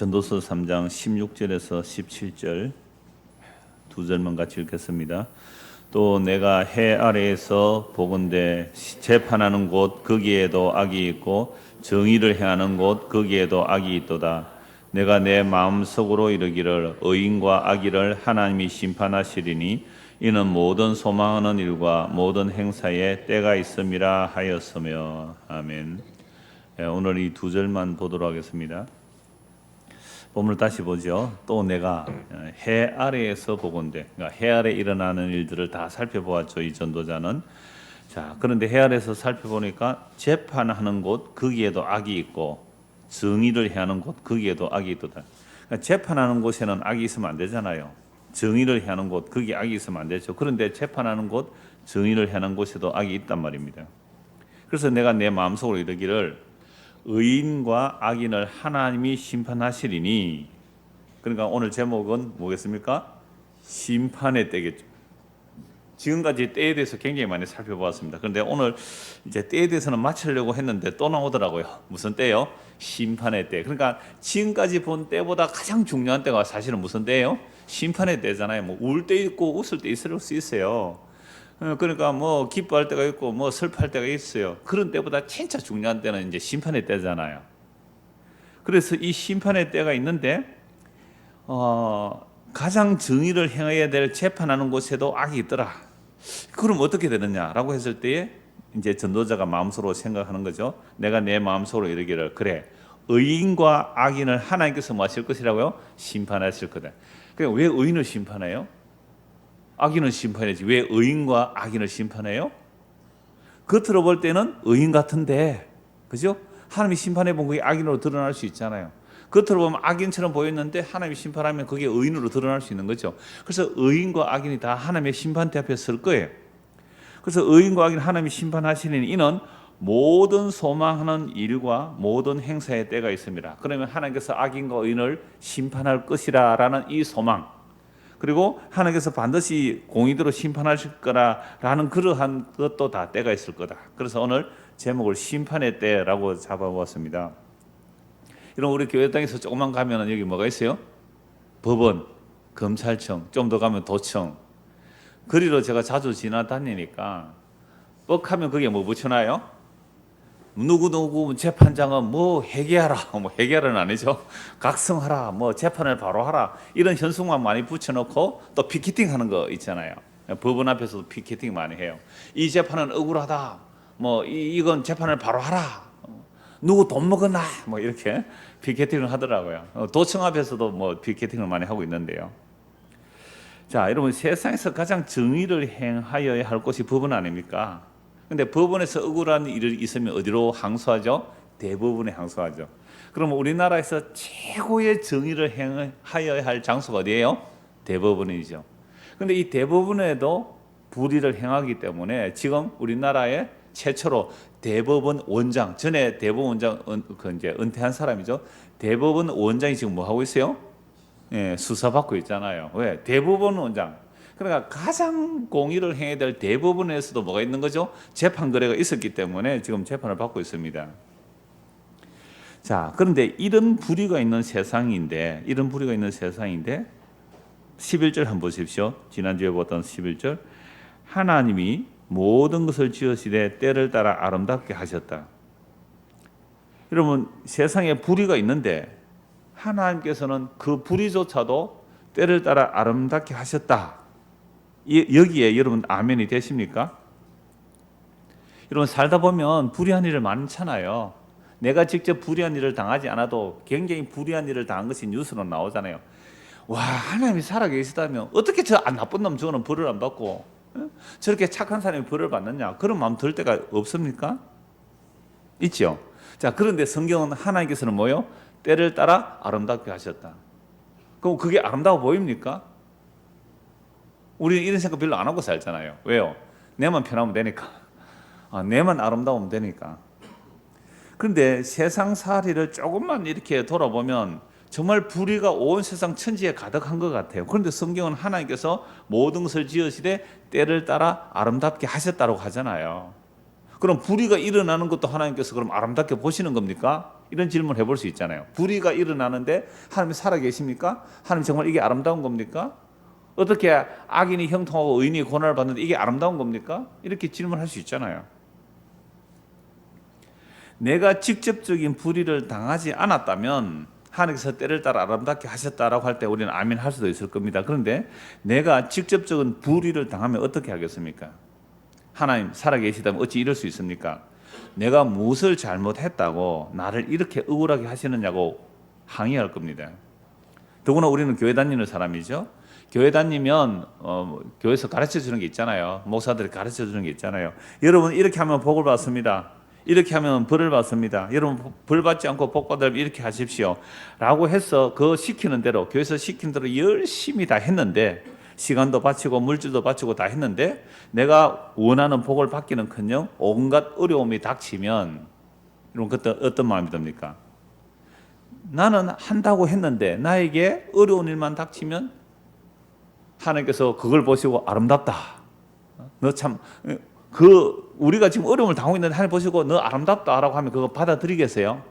전도서 3장 16절에서 17절 두 절만 같이 읽겠습니다. 또 내가 해 아래에서 보건대 재판하는 곳 거기에도 악이 있고 정의를 행하는 곳 거기에도 악이 있도다. 내가 내 마음속으로 이르기를 의인과 악의를 하나님이 심판하시리니 이는 모든 소망하는 일과 모든 행사에 때가 있음이라 하였으며. 아멘. 오늘 이 두 절만 보도록 하겠습니다. 본문을 다시 보죠. 또 내가 해 아래에서 보건대, 그러니까 해 아래 일어나는 일들을 다 살펴보았죠. 이 전도자는. 자, 그런데 해 아래에서 살펴보니까 재판하는 곳 거기에도 악이 있고 정의를 행하는 곳 거기에도 악이 있도다. 그러니까 재판하는 곳에는 악이 있으면 안 되잖아요. 정의를 행하는 곳 거기에 악이 있으면 안 되죠. 그런데 재판하는 곳, 정의를 행하는 곳에도 악이 있단 말입니다. 그래서 내가 내 마음속으로 이르기를 의인과 악인을 하나님이 심판하시리니, 그러니까 오늘 제목은 뭐겠습니까? 심판의 때겠죠. 지금까지 때에 대해서 굉장히 많이 살펴보았습니다. 그런데 오늘 이제 때에 대해서는 마치려고 했는데 또 나오더라고요. 무슨 때요? 심판의 때. 그러니까 지금까지 본 때보다 가장 중요한 때가 사실은 무슨 때예요? 심판의 때잖아요. 뭐 울 때 있고 웃을 때 있을 수 있어요. 그러니까 뭐 기뻐할 때가 있고 뭐 슬퍼할 때가 있어요. 그런 때보다 진짜 중요한 때는 이제 심판의 때잖아요. 그래서 이 심판의 때가 있는데 가장 정의를 행해야 될 재판하는 곳에도 악이 있더라. 그럼 어떻게 되느냐라고 했을 때에 이제 전도자가 마음속으로 생각하는 거죠. 내가 내 마음속으로 이르기를 그래 의인과 악인을 하나님께서 뭐 하실 것이라고요? 심판하실 거다. 그러니까 왜 의인을 심판해요? 악인을 심판해야지. 왜 의인과 악인을 심판해요? 겉으로 볼 때는 의인 같은데, 그죠? 하나님이 심판해 본 그게 악인으로 드러날 수 있잖아요. 겉으로 보면 악인처럼 보였는데 하나님이 심판하면 그게 의인으로 드러날 수 있는 거죠. 그래서 의인과 악인이 다 하나님의 심판대 앞에 설 거예요. 그래서 의인과 악인 하나님이 심판하시는 이는 모든 소망하는 일과 모든 행사의 때가 있습니다. 그러면 하나님께서 악인과 의인을 심판할 것이라라는 이 소망, 그리고 하나님께서 반드시 공의대로 심판하실 거라라는 그러한 것도 다 때가 있을 거다. 그래서 오늘 제목을 심판의 때라고 잡아보았습니다. 이런 우리 교회 땅에서 조금만 가면 여기 뭐가 있어요? 법원, 검찰청, 좀 더 가면 도청. 거리로 제가 자주 지나다니니까 뻑하면 그게 뭐 붙여놔요? 누구 재판장은 뭐 회개하라, 뭐 회개하라는 아니죠. 각성하라, 뭐 재판을 바로 하라, 이런 현수막 많이 붙여놓고 또 피켓팅 하는 거 있잖아요. 법원 앞에서도 피켓팅 많이 해요. 이 재판은 억울하다, 뭐 이건 재판을 바로 하라, 누구 돈 먹었나, 뭐 이렇게 피켓팅을 하더라고요. 도청 앞에서도 뭐 피켓팅을 많이 하고 있는데요. 자, 여러분, 세상에서 가장 정의를 행하여야 할 곳이 법원 아닙니까? 근데 법원에서 억울한 일이 있으면 어디로 항소하죠? 대법원에 항소하죠. 그럼 우리나라에서 최고의 정의를 행하여야 할 장소가 어디예요? 대법원이죠. 근데 이 대법원에도 불의를 행하기 때문에 지금 우리나라에 최초로 대법원 원장, 전에 대법원 원장 이제 은퇴한 사람이죠. 대법원 원장이 지금 뭐 하고 있어요? 예, 수사받고 있잖아요. 왜? 대법원 원장. 그러니까 가장 공의를 행해야 될 대법원에서도 뭐가 있는 거죠? 재판 거래가 있었기 때문에 지금 재판을 받고 있습니다. 자, 그런데 이런 불의가 있는 세상인데 11절 한번 보십시오. 지난주에 봤던 11절. 하나님이 모든 것을 지으시되 때를 따라 아름답게 하셨다. 여러분, 세상에 불의가 있는데 하나님께서는 그 불의조차도 때를 따라 아름답게 하셨다. 여기에 여러분 아멘이 되십니까? 여러분, 살다 보면 불의한 일을 많잖아요. 내가 직접 불의한 일을 당하지 않아도 굉장히 불의한 일을 당한 것이 뉴스로 나오잖아요. 와, 하나님이 살아계시다면 어떻게 저 나쁜 놈 저거는 벌을 안 받고 저렇게 착한 사람이 벌을 받느냐, 그런 마음 들 때가 없습니까? 있죠. 자, 그런데 성경은 하나님께서는 뭐요? 때를 따라 아름답게 하셨다. 그럼 그게 아름다워 보입니까? 우리는 이런 생각 별로 안 하고 살잖아요. 왜요? 내만 편하면 되니까. 내만 아름다우면 되니까. 그런데 세상살이를 조금만 이렇게 돌아보면 정말 불의가 온 세상 천지에 가득한 것 같아요. 그런데 성경은 하나님께서 모든 것을 지으시되 때를 따라 아름답게 하셨다고 하잖아요. 그럼 불의가 일어나는 것도 하나님께서 그럼 아름답게 보시는 겁니까? 이런 질문을 해볼 수 있잖아요. 불의가 일어나는데 하나님이 살아계십니까? 하나님 정말 이게 아름다운 겁니까? 어떻게 악인이 형통하고 의인이 고난을 받는데 이게 아름다운 겁니까? 이렇게 질문할 수 있잖아요. 내가 직접적인 불의를 당하지 않았다면 하나님께서 때를 따라 아름답게 하셨다라고 할 때 우리는 아멘 할 수도 있을 겁니다. 그런데 내가 직접적인 불의를 당하면 어떻게 하겠습니까? 하나님 살아계시다면 어찌 이럴 수 있습니까? 내가 무엇을 잘못했다고 나를 이렇게 억울하게 하시느냐고 항의할 겁니다. 더구나 우리는 교회 다니는 사람이죠. 교회 다니면 교회에서 가르쳐주는 게 있잖아요. 목사들이 가르쳐주는 게 있잖아요. 여러분 이렇게 하면 복을 받습니다. 이렇게 하면 벌을 받습니다. 여러분 벌 받지 않고 복 받으려면 이렇게 하십시오 라고 해서 그 시키는 대로 교회에서 시키는 대로 열심히 다 했는데 시간도 바치고 물질도 바치고 다 했는데 내가 원하는 복을 받기는커녕 온갖 어려움이 닥치면 여러분 그때 어떤 마음이 듭니까? 나는 한다고 했는데 나에게 어려운 일만 닥치면 하나님께서 그걸 보시고 아름답다. 너 참 우리가 지금 어려움을 당하고 있는데 하나님 보시고 너 아름답다라고 하면 그거 받아들이겠어요?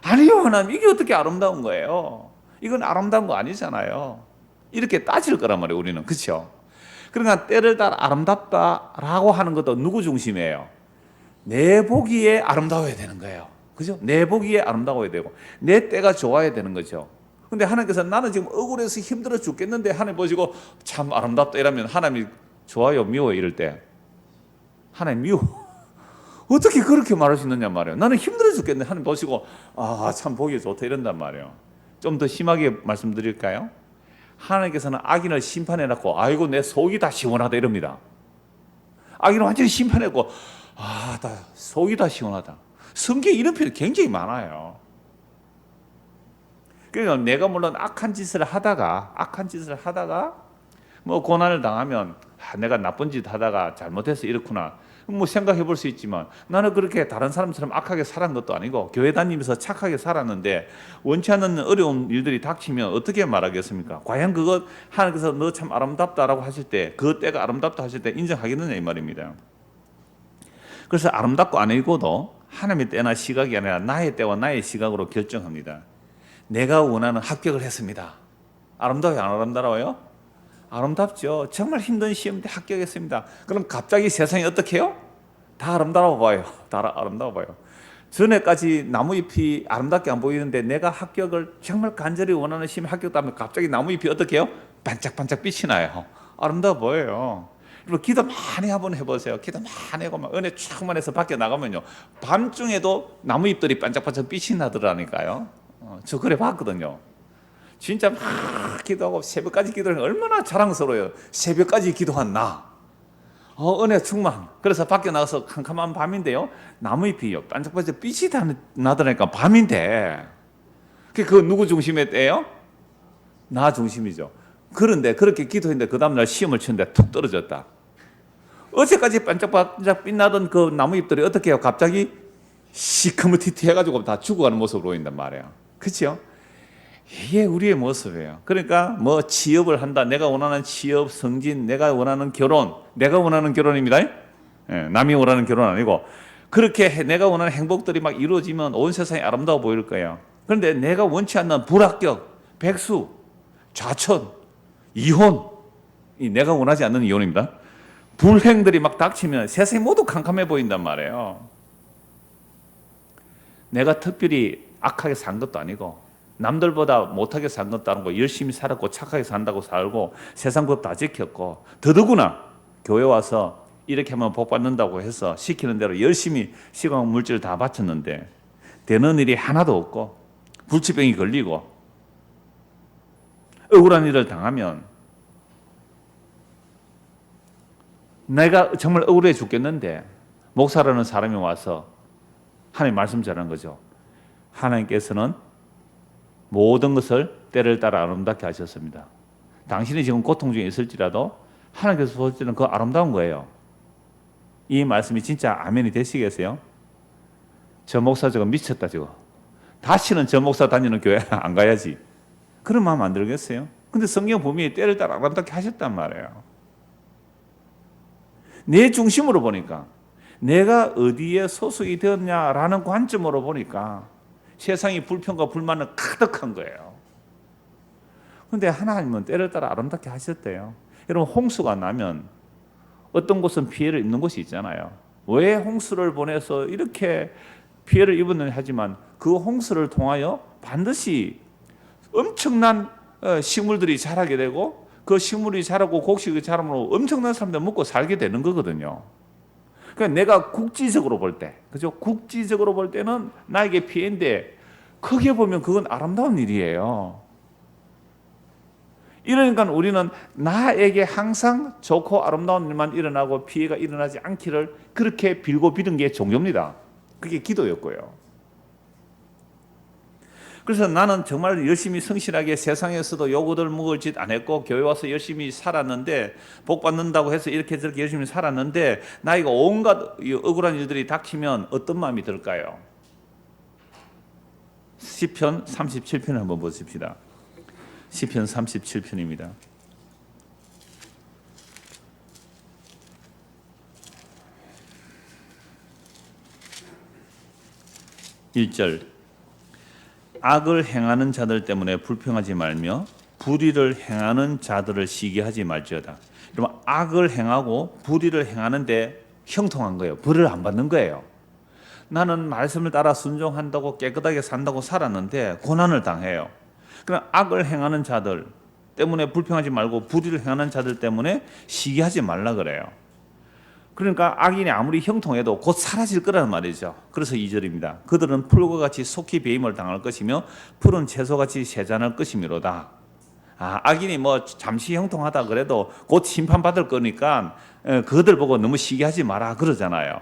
아니요, 하나님 이게 어떻게 아름다운 거예요? 이건 아름다운 거 아니잖아요. 이렇게 따질 거란 말이에요, 우리는. 그렇죠? 그러니까 때를 따라 아름답다라고 하는 것도 누구 중심이에요? 내 보기에 아름다워야 되는 거예요. 그죠? 내 보기에 아름다워야 되고 내 때가 좋아야 되는 거죠. 근데 하나님께서 나는 지금 억울해서 힘들어 죽겠는데 하나님 보시고 참 아름답다 이러면 하나님이 좋아요, 미워요 이럴 때 하나님 미워. 어떻게 그렇게 말할 수 있느냐 말이에요. 나는 힘들어 죽겠는데 하나님 보시고 참 보기 좋다 이런단 말이에요. 좀 더 심하게 말씀드릴까요? 하나님께서는 악인을 심판해놓고 아이고 내 속이 다 시원하다 이럽니다. 악인을 완전히 심판해놓고 나 속이 다 시원하다. 성경에 이런 표현이 굉장히 많아요. 그러니까 내가 물론 악한 짓을 하다가 뭐 고난을 당하면 내가 나쁜 짓 하다가 잘못해서 이렇구나 뭐 생각해 볼 수 있지만 나는 그렇게 다른 사람처럼 악하게 살은 것도 아니고 교회 다니면서 착하게 살았는데 원치 않는 어려운 일들이 닥치면 어떻게 말하겠습니까? 과연 그것 하나님께서 너 참 아름답다라고 하실 때 그 때가 아름답다 하실 때 인정하겠느냐 이 말입니다. 그래서 아름답고 아니고도 하나님의 때나 시각이 아니라 나의 때와 나의 시각으로 결정합니다. 내가 원하는 합격을 했습니다. 아름다워요? 안 아름다워요? 아름답죠. 정말 힘든 시험인데 합격했습니다. 그럼 갑자기 세상이 어떻게 해요? 다 아름다워 봐요. 다 아름다워 봐요. 전에까지 나무잎이 아름답게 안 보이는데 내가 합격을 정말 간절히 원하는 시험에 합격하면 갑자기 나무잎이 어떻게 해요? 반짝반짝 빛이 나요. 아름다워 보여요. 그리고 기도 많이 한번 해보세요. 기도 많이 하고 은혜 쫙만 해서 밖에 나가면요 밤중에도 나무잎들이 반짝반짝 빛이 나더라니까요. 저 그래 봤거든요. 진짜 막 기도하고 새벽까지 기도하는 얼마나 자랑스러워요. 새벽까지 기도한 나 은혜 충만. 그래서 밖에 나가서 캄캄한 밤인데요 나무잎이요 반짝반짝 빛이 나더라니까 밤인데 그거 누구 중심의 때예요? 나 중심이죠. 그런데 그렇게 기도했는데 그 다음날 시험을 치는데 툭 떨어졌다. 어제까지 반짝반짝 빛나던 그 나무잎들이 어떻게 해요? 갑자기 시커멓티티 해가지고 다 죽어가는 모습으로 보인단 말이에요. 그렇죠? 이게 우리의 모습이에요. 그러니까 뭐 취업을 한다. 내가 원하는 취업, 승진, 내가 원하는 결혼, 내가 원하는 결혼입니다. 남이 원하는 결혼 아니고 그렇게 내가 원하는 행복들이 막 이루어지면 온 세상이 아름다워 보일 거예요. 그런데 내가 원치 않는 불합격, 백수, 좌천, 이혼, 내가 원하지 않는 이혼입니다. 불행들이 막 닥치면 세상이 모두 캄캄해 보인단 말이에요. 내가 특별히 악하게 산 것도 아니고 남들보다 못하게 산 것도 아니고 열심히 살았고 착하게 산다고 살고 세상 법 다 지켰고 더더구나 교회 와서 이렇게 하면 복 받는다고 해서 시키는 대로 열심히 시간 물질 다 바쳤는데 되는 일이 하나도 없고 불치병이 걸리고 억울한 일을 당하면 내가 정말 억울해 죽겠는데 목사라는 사람이 와서 하나님 말씀 전하는 거죠. 하나님께서는 모든 것을 때를 따라 아름답게 하셨습니다. 당신이 지금 고통 중에 있을지라도 하나님께서 보실 때는 그거 아름다운 거예요. 이 말씀이 진짜 아멘이 되시겠어요? 저 목사 저거 미쳤다 저거. 다시는 저 목사 다니는 교회 안 가야지. 그런 마음 안 들겠어요? 근데 성경 보면 때를 따라 아름답게 하셨단 말이에요. 내 중심으로 보니까 내가 어디에 소속이 되었냐라는 관점으로 보니까 세상이 불평과 불만은 가득한 거예요. 그런데 하나님은 때를 따라 아름답게 하셨대요. 여러분, 홍수가 나면 어떤 곳은 피해를 입는 곳이 있잖아요. 왜 홍수를 보내서 이렇게 피해를 입었느냐 하지만 그 홍수를 통하여 반드시 엄청난 식물들이 자라게 되고 그 식물이 자라고 곡식이 자라므로 엄청난 사람들 먹고 살게 되는 거거든요. 그러니까 내가 국지적으로 볼 때, 그죠? 국지적으로 볼 때는 나에게 피해인데 크게 보면 그건 아름다운 일이에요. 이러니까 우리는 나에게 항상 좋고 아름다운 일만 일어나고 피해가 일어나지 않기를 그렇게 빌고 비는 게 종교입니다. 그게 기도였고요. 그래서 나는 정말 열심히 성실하게 세상에서도 요구들 먹을 짓 안 했고 교회 와서 열심히 살았는데 복 받는다고 해서 이렇게 저렇게 열심히 살았는데 나이가 온갖 억울한 일들이 닥치면 어떤 마음이 들까요? 시편 37편을 한번 보십시다. 시편 37편입니다. 1절 악을 행하는 자들 때문에 불평하지 말며 불의를 행하는 자들을 시기하지 말지어다. 여러분, 악을 행하고 불의를 행하는데 형통한 거예요. 벌을 안 받는 거예요. 나는 말씀을 따라 순종한다고 깨끗하게 산다고 살았는데 고난을 당해요. 그럼 악을 행하는 자들 때문에 불평하지 말고 불의를 행하는 자들 때문에 시기하지 말라 그래요. 그러니까 악인이 아무리 형통해도 곧 사라질 거라는 말이죠. 그래서 2절입니다. 그들은 풀과 같이 속히 배임을 당할 것이며 푸른 채소같이 세잔할 것이미로다. 악인이 뭐 잠시 형통하다 그래도 곧 심판받을 거니까 그들 보고 너무 시기하지 마라 그러잖아요.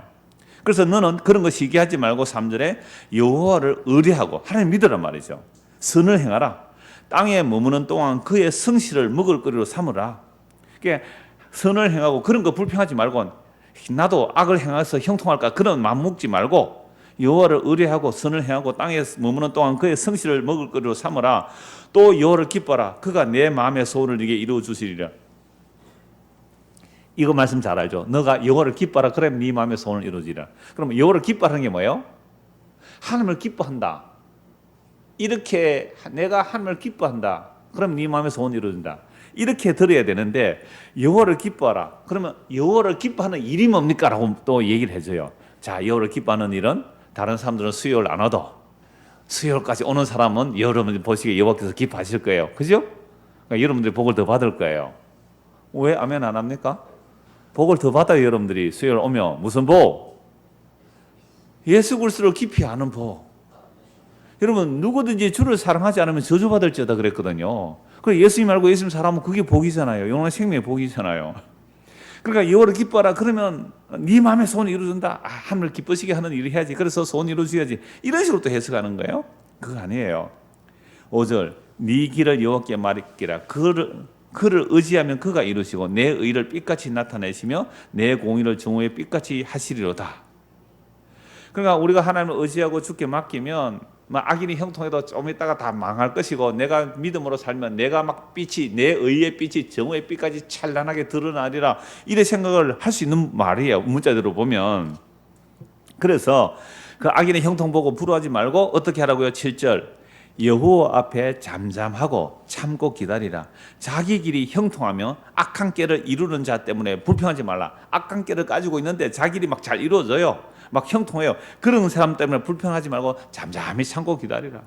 그래서 너는 그런 거 시기하지 말고 3절에 여호와를 의뢰하고 하나님 믿으란 말이죠. 선을 행하라. 땅에 머무는 동안 그의 성실을 먹을 거리로 삼으라. 그러니까 선을 행하고 그런 거 불평하지 말고 나도 악을 행해서 형통할까 그런 마음 먹지 말고 여호와를 의뢰하고 선을 행하고 땅에 머무는 동안 그의 성실을 먹을 거리로 삼으라. 또 여호와를 기뻐하라. 그가 내 마음의 소원을 네게 이루어 주시리라. 이거 말씀 잘 알죠? 너가 여호와를 기뻐하라. 그러면 네 마음의 소원을 이루어지리라. 그러면 여호와를 기뻐하는 게 뭐예요? 하나님을 기뻐한다. 이렇게 내가 하나님을 기뻐한다. 그럼 네 마음의 소원이 이루어진다. 이렇게 들어야 되는데 여호와를 기뻐하라. 그러면 여호와를 기뻐하는 일이 뭡니까? 라고 또 얘기를 해줘요. 자, 여호와를 기뻐하는 일은 다른 사람들은 수요일 안 와도 수요일까지 오는 사람은 여러분들 보시기에 여호와께서 기뻐하실 거예요. 그죠? 그러니까 여러분들이 복을 더 받을 거예요. 왜 아멘 안 합니까? 복을 더 받아요. 여러분들이 수요일 오면 무슨 복? 예수 그리스도를 깊이 아는 복. 여러분, 누구든지 주를 사랑하지 않으면 저주받을지어다 그랬거든요. 그래, 예수님 알고 예수님 사랑하면 그게 복이잖아요. 영원한 생명의 복이잖아요. 그러니까 여호와를 기뻐하라. 그러면 네 마음의 소원이 이루어진다. 하나님을 기쁘시게 하는 일을 해야지. 그래서 소원 이루어져야지. 이런 식으로 또 해석하는 거예요. 그거 아니에요. 5절 네 길을 여호와께 맡기라. 그를 의지하면 그가 이루시고 내 의를 빛같이 나타내시며 내 공의를 정오에 빛같이 하시리로다. 그러니까 우리가 하나님을 의지하고 주께 맡기면 악인이 형통해도 좀 있다가 다 망할 것이고 내가 믿음으로 살면 내가 막 빛이 내 의의 빛이 정오의 빛까지 찬란하게 드러나리라. 이래 생각을 할 수 있는 말이에요. 문자대로 보면. 그래서 그 악인의 형통 보고 불효하지 말고 어떻게 하라고요? 7절 여호와 앞에 잠잠하고 참고 기다리라. 자기 길이 형통하며 악한 깨를 이루는 자 때문에 불평하지 말라. 악한 깨를 가지고 있는데 자기 길이 막 잘 이루어져요. 막 형통해요. 그런 사람 때문에 불평하지 말고 잠잠히 참고 기다리라.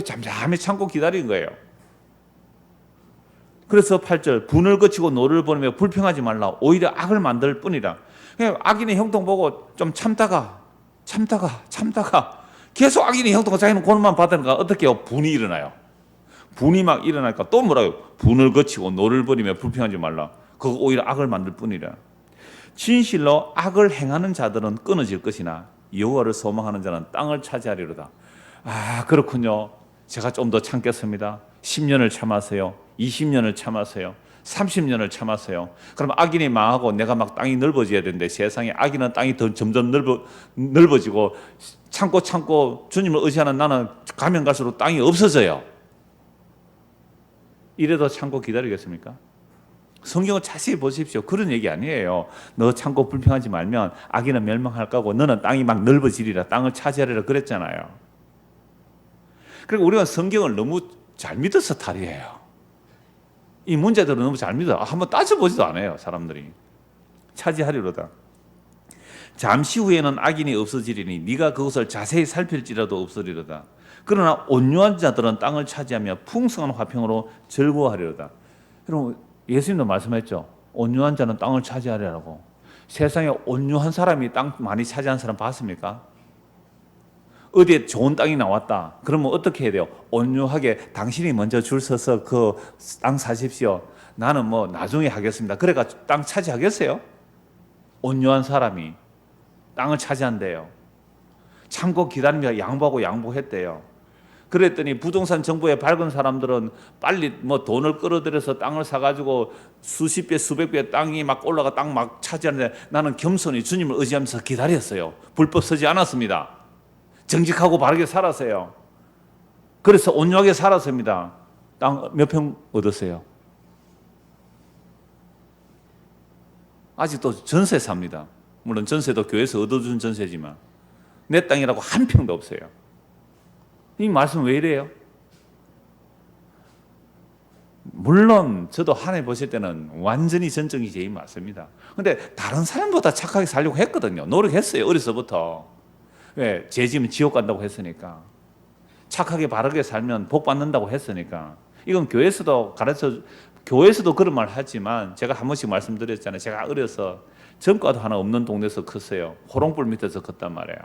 잠잠히 참고 기다리는 거예요. 그래서 8절 분을 거치고 노를 보내며 불평하지 말라. 오히려 악을 만들 뿐이라. 악인의 형통 보고 좀 참다가 계속 악인의 형통과 자기는 고난만 받으니까 어떻게 해요? 분이 일어나요. 분이 막 일어나니까 또 뭐라고요? 분을 거치고 노를 버리며 불평하지 말라. 그거 오히려 악을 만들 뿐이라. 진실로 악을 행하는 자들은 끊어질 것이나 여호와를 소망하는 자는 땅을 차지하리로다. 그렇군요. 제가 좀 더 참겠습니다. 10년을 참았어요. 20년을 참았어요. 30년을 참았어요. 그럼 악인이 망하고 내가 막 땅이 넓어져야 되는데 세상에 악인은 땅이 더 점점 넓어지고 참고 주님을 의지하는 나는 가면 갈수록 땅이 없어져요. 이래도 참고 기다리겠습니까? 성경을 자세히 보십시오. 그런 얘기 아니에요. 너 참고 불평하지 말면 악인은 멸망할 거고 너는 땅이 막 넓어지리라. 땅을 차지하리라 그랬잖아요. 그리고 우리가 성경을 너무 잘 믿어서 탈이에요. 이 문제들을 너무 잘 믿어. 한번 따져보지도 않아요, 사람들이. 차지하리로다. 잠시 후에는 악인이 없어지리니 네가 그것을 자세히 살필지라도 없으리로다. 그러나 온유한 자들은 땅을 차지하며 풍성한 화평으로 즐거워하리로다. 여러분, 예수님도 말씀했죠. 온유한 자는 땅을 차지하리라고. 세상에 온유한 사람이 땅 많이 차지한 사람 봤습니까? 어디에 좋은 땅이 나왔다. 그러면 어떻게 해야 돼요? 온유하게 당신이 먼저 줄 서서 그 땅 사십시오. 나는 뭐 나중에 하겠습니다. 그래가 땅 차지하겠어요? 온유한 사람이 땅을 차지한대요. 참고 기다리며 양보했대요. 그랬더니 부동산 정보에 밝은 사람들은 빨리 뭐 돈을 끌어들여서 땅을 사가지고 수십 배, 수백 배 땅이 막 올라가 땅 막 차지하는데 나는 겸손히 주님을 의지하면서 기다렸어요. 불법 서지 않았습니다. 정직하고 바르게 살았어요. 그래서 온유하게 살았습니다. 땅 몇 평 얻었어요? 아직도 전세 삽니다. 물론 전세도 교회에서 얻어준 전세지만 내 땅이라고 한 평도 없어요. 이 말씀 왜 이래요? 물론 저도 한 해 보실 때는 완전히 전적이 제일 맞습니다. 근데 다른 사람보다 착하게 살려고 했거든요. 노력했어요. 어려서부터. 왜? 죄 지으면 지옥 간다고 했으니까. 착하게 바르게 살면 복 받는다고 했으니까. 이건 교회에서도 교회에서도 그런 말 하지만 제가 한 번씩 말씀드렸잖아요. 제가 어려서 전과도 하나 없는 동네에서 컸어요. 호롱불 밑에서 컸단 말이에요.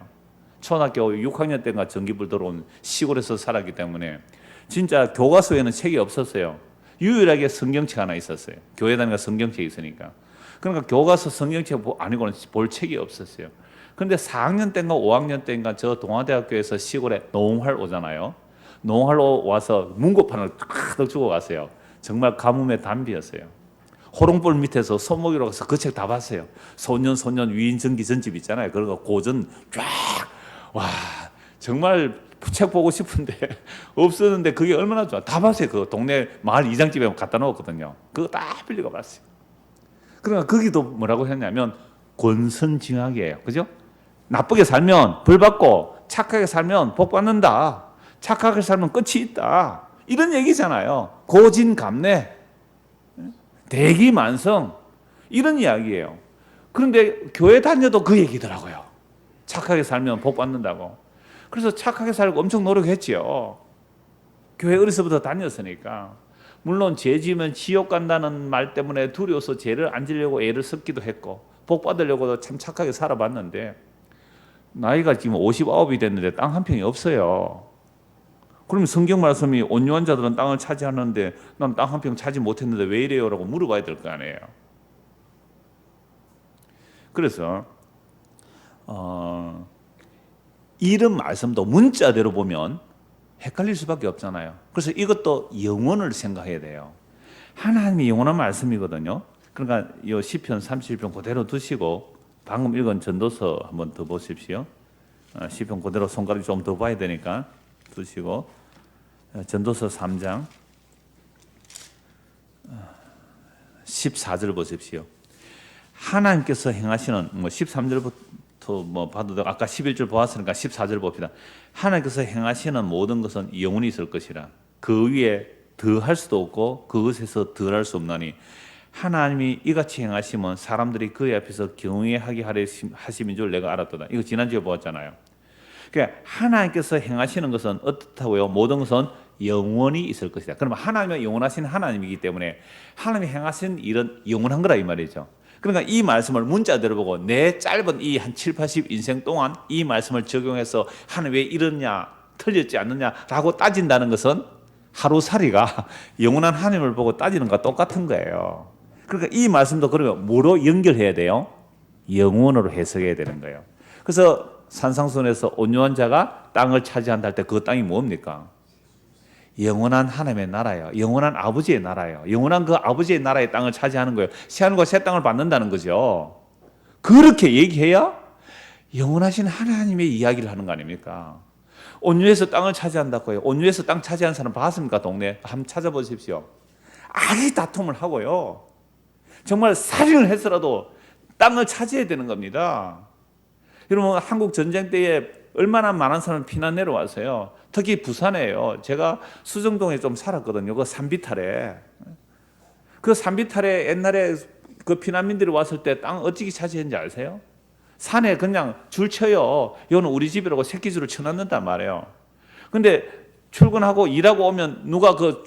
초등학교 6학년 때인가 전기불 들어온 시골에서 살았기 때문에 진짜 교과서에는 책이 없었어요. 유일하게 성경책 하나 있었어요. 교회 다니까 성경책이 있으니까. 그러니까 교과서 성경책 아니고는 볼 책이 없었어요. 그런데 4학년 때인가 5학년 때인가 저 동아대학교에서 시골에 농활 오잖아요. 농활로 와서 문고판을 탁 주고 갔어요. 정말 가뭄의 단비였어요. 호롱불 밑에서 손목이로 가서 그 책 다 봤어요. 소년 위인 전기 전집 있잖아요. 그거 고전 쫙. 와, 정말 책 보고 싶은데 없었는데 그게 얼마나 좋아. 다 봤어요. 그 동네 마을 이장집에 갖다 놓았거든요. 그거 다 빌리고 봤어요. 그러니까 거기도 뭐라고 했냐면 권선징악이에요. 그죠? 나쁘게 살면 벌 받고 착하게 살면 복 받는다. 착하게 살면 끝이 있다. 이런 얘기잖아요. 고진감래, 대기만성 이런 이야기예요. 그런데 교회 다녀도 그 얘기더라고요. 착하게 살면 복 받는다고. 그래서 착하게 살고 엄청 노력했지요. 교회 어려서부터 다녔으니까. 물론 죄 지으면 지옥 간다는 말 때문에 두려워서 죄를 안 지려고 애를 섞기도 했고 복 받으려고도 참 착하게 살아봤는데 나이가 지금 59이 됐는데 땅 한 평이 없어요. 그러면 성경 말씀이 온유한 자들은 땅을 차지하는데 난 땅 한 평 차지 못했는데 왜 이래요? 라고 물어봐야 될 거 아니에요. 그래서 이런 말씀도 문자대로 보면 헷갈릴 수밖에 없잖아요. 그래서 이것도 영혼을 생각해야 돼요. 하나님이 영원한 말씀이거든요. 그러니까 이 시편 31편 그대로 두시고 방금 읽은 전도서 한번 더 보십시오. 시편 그대로 손가락이 좀 더 봐야 되니까 두시고 전도서 3장 14절 보십시오. 하나님께서 행하시는 13절부터 뭐 봐도 되고 아까 11절 보았으니까 14절 봅시다. 하나님께서 행하시는 모든 것은 영원히 있을 것이라. 그 위에 더할 수도 없고 그것에서 덜할 수 없나니 하나님이 이같이 행하시면 사람들이 그의 앞에서 경외하게 하심인 줄 내가 알았도다. 이거 지난주에 보았잖아요. 그러니까 하나님께서 행하시는 것은 어떻다고요? 모든 것은 영원히 있을 것이다. 그러면 하나님은 영원하신 하나님이기 때문에 하나님이 행하신 일은 영원한 거라 이 말이죠. 그러니까 이 말씀을 문자대로 보고 내 짧은 이 한 7, 80 인생 동안 이 말씀을 적용해서 하나님 왜 이러냐, 틀렸지 않느냐라고 따진다는 것은 하루살이가 영원한 하나님을 보고 따지는 것과 똑같은 거예요. 그러니까 이 말씀도 그러면 뭐로 연결해야 돼요? 영원으로 해석해야 되는 거예요. 그래서 산상순에서 온유한 자가 땅을 차지한다 할 때 그 땅이 뭡니까? 영원한 하나님의 나라예요. 영원한 아버지의 나라예요. 영원한 그 아버지의 나라의 땅을 차지하는 거예요. 새하늘과 새 땅을 받는다는 거죠. 그렇게 얘기해야 영원하신 하나님의 이야기를 하는 거 아닙니까? 온유에서 땅을 차지한다고 해요. 온유에서 땅 차지한 사람 봤습니까? 동네 한번 찾아보십시오. 아기 다툼을 하고요. 정말 살인을 해서라도 땅을 차지해야 되는 겁니다. 여러분 한국 전쟁 때에 얼마나 많은 사람이 피난 내려왔어요. 특히 부산에요. 제가 수정동에 좀 살았거든요. 그 산비탈에. 그 산비탈에 옛날에 그 피난민들이 왔을 때 땅 어찌게 차지했는지 아세요? 산에 그냥 줄 쳐요. 이거는 우리 집이라고 새끼줄을 쳐놨는단 말이에요. 근데 출근하고 일하고 오면 누가 그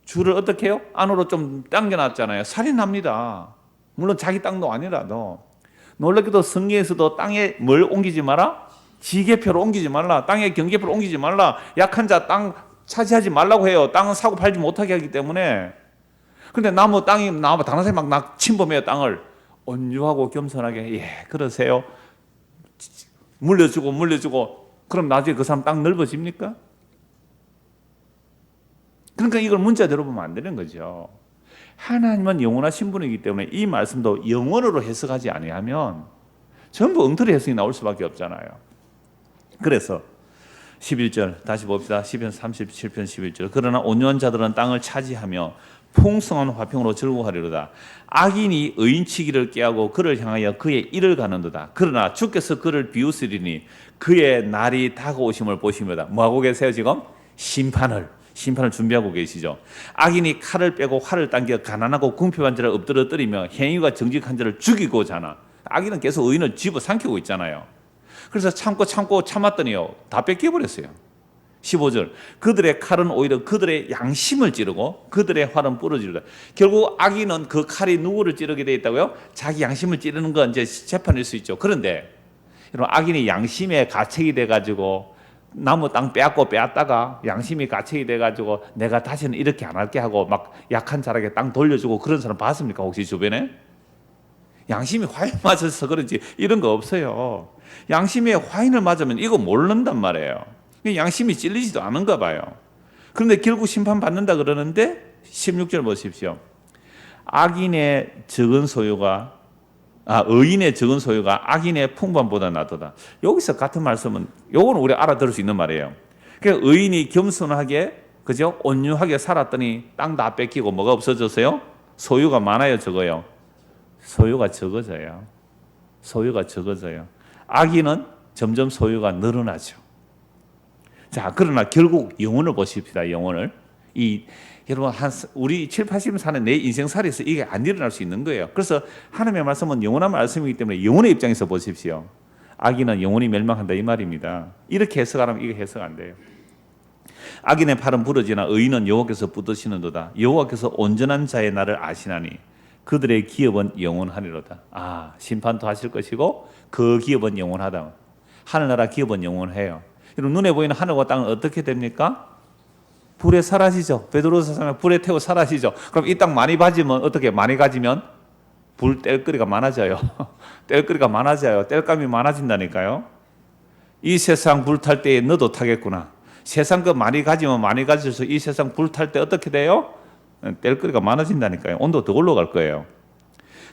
줄을 어떻게 해요? 안으로 좀 당겨놨잖아요. 살이 납니다. 물론 자기 땅도 아니라도. 놀랍게도 성경에서도 땅에 뭘 옮기지 마라? 지게표를 옮기지 말라. 땅에 경계표를 옮기지 말라. 약한 자 땅 차지하지 말라고 해요. 땅은 사고 팔지 못하게 하기 때문에. 근데 나무 땅이 나무 당나귀 막 침범해요. 땅을. 온유하고 겸손하게 예 그러세요. 물려주고 그럼 나중에 그 사람 땅 넓어집니까? 그러니까 이걸 문자대로 보면 안 되는 거죠. 하나님은 영원하신 분이기 때문에 이 말씀도 영원으로 해석하지 아니하면 전부 엉터리 해석이 나올 수밖에 없잖아요. 그래서 11절 다시 봅시다. 시편 37편 11절 그러나 온유한 자들은 땅을 차지하며 풍성한 화평으로 즐거워하리로다. 악인이 의인치기를 깨하고 그를 향하여 그의 일을 가는도다. 그러나 주께서 그를 비웃으리니 그의 날이 다가오심을 보시며다. 뭐하고 계세요 지금? 심판을 준비하고 계시죠. 악인이 칼을 빼고 활을 당겨 가난하고 궁핍한 자를 엎드러뜨리며 행위가 정직한 자를 죽이고자 하나. 악인은 계속 의인을 집어삼키고 있잖아요. 그래서 참고 참았더니요 다 뺏겨버렸어요. 15절 그들의 칼은 오히려 그들의 양심을 찌르고 그들의 활은 부러지리로다. 결국 악인은 그 칼이 누구를 찌르게 되어 있다고요? 자기 양심을 찌르는 건 이제 재판일 수 있죠. 그런데 여러분 악인이 양심에 가책이 돼가지고 나무 땅 빼앗다가 양심이 가책이 돼가지고 내가 다시는 이렇게 안 할게 하고 막 약한 자에게 땅 돌려주고 그런 사람 봤습니까 혹시 주변에? 양심이 화인 맞아서 그런지 이런 거 없어요. 양심에 화인을 맞으면 이거 모른단 말이에요. 양심이 찔리지도 않은가 봐요. 그런데 결국 심판받는다 그러는데 16절 보십시오. 의인의 적은 소유가 악인의 풍부함보다 낫도다. 여기서 같은 말씀은 요거는 우리 알아들을 수 있는 말이에요. 그러니까 의인이 겸손하게 그죠? 온유하게 살았더니 땅 다 뺏기고 뭐가 없어졌어요? 소유가 많아요, 적어요? 소유가 적어져요. 악인은 점점 소유가 늘어나죠. 자, 그러나 결국 영혼을 보십시다. 영혼을. 여러분 우리 7, 80년 사는 내 인생살이에서 이게 안 일어날 수 있는 거예요. 그래서 하나님의 말씀은 영원한 말씀이기 때문에 영혼의 입장에서 보십시오. 악인은 영혼이 멸망한다 이 말입니다. 이렇게 해석하면 이게 해석 안 돼요. 악인의 팔은 부러지나 의인은 여호와께서 붙드시는도다. 여호와께서 온전한 자의 날을 아시나니 그들의 기업은 영원하리로다. 심판도 하실 것이고 그 기업은 영원하다. 하늘나라 기업은 영원해요. 여러분 눈에 보이는 하늘과 땅은 어떻게 됩니까? 불에 사라지죠. 베드로서 불에 태워 사라지죠. 그럼 이 땅 많이 가지면 어떻게 많이 가지면 불 뗄거리가 많아져요. 뗄감이 많아진다니까요. 이 세상 불탈 때에 너도 타겠구나. 세상 거 많이 가지면 많이 가질수록 이 세상 불탈 때 어떻게 돼요? 뗄거리가 많아진다니까요. 온도 더 올라갈 거예요.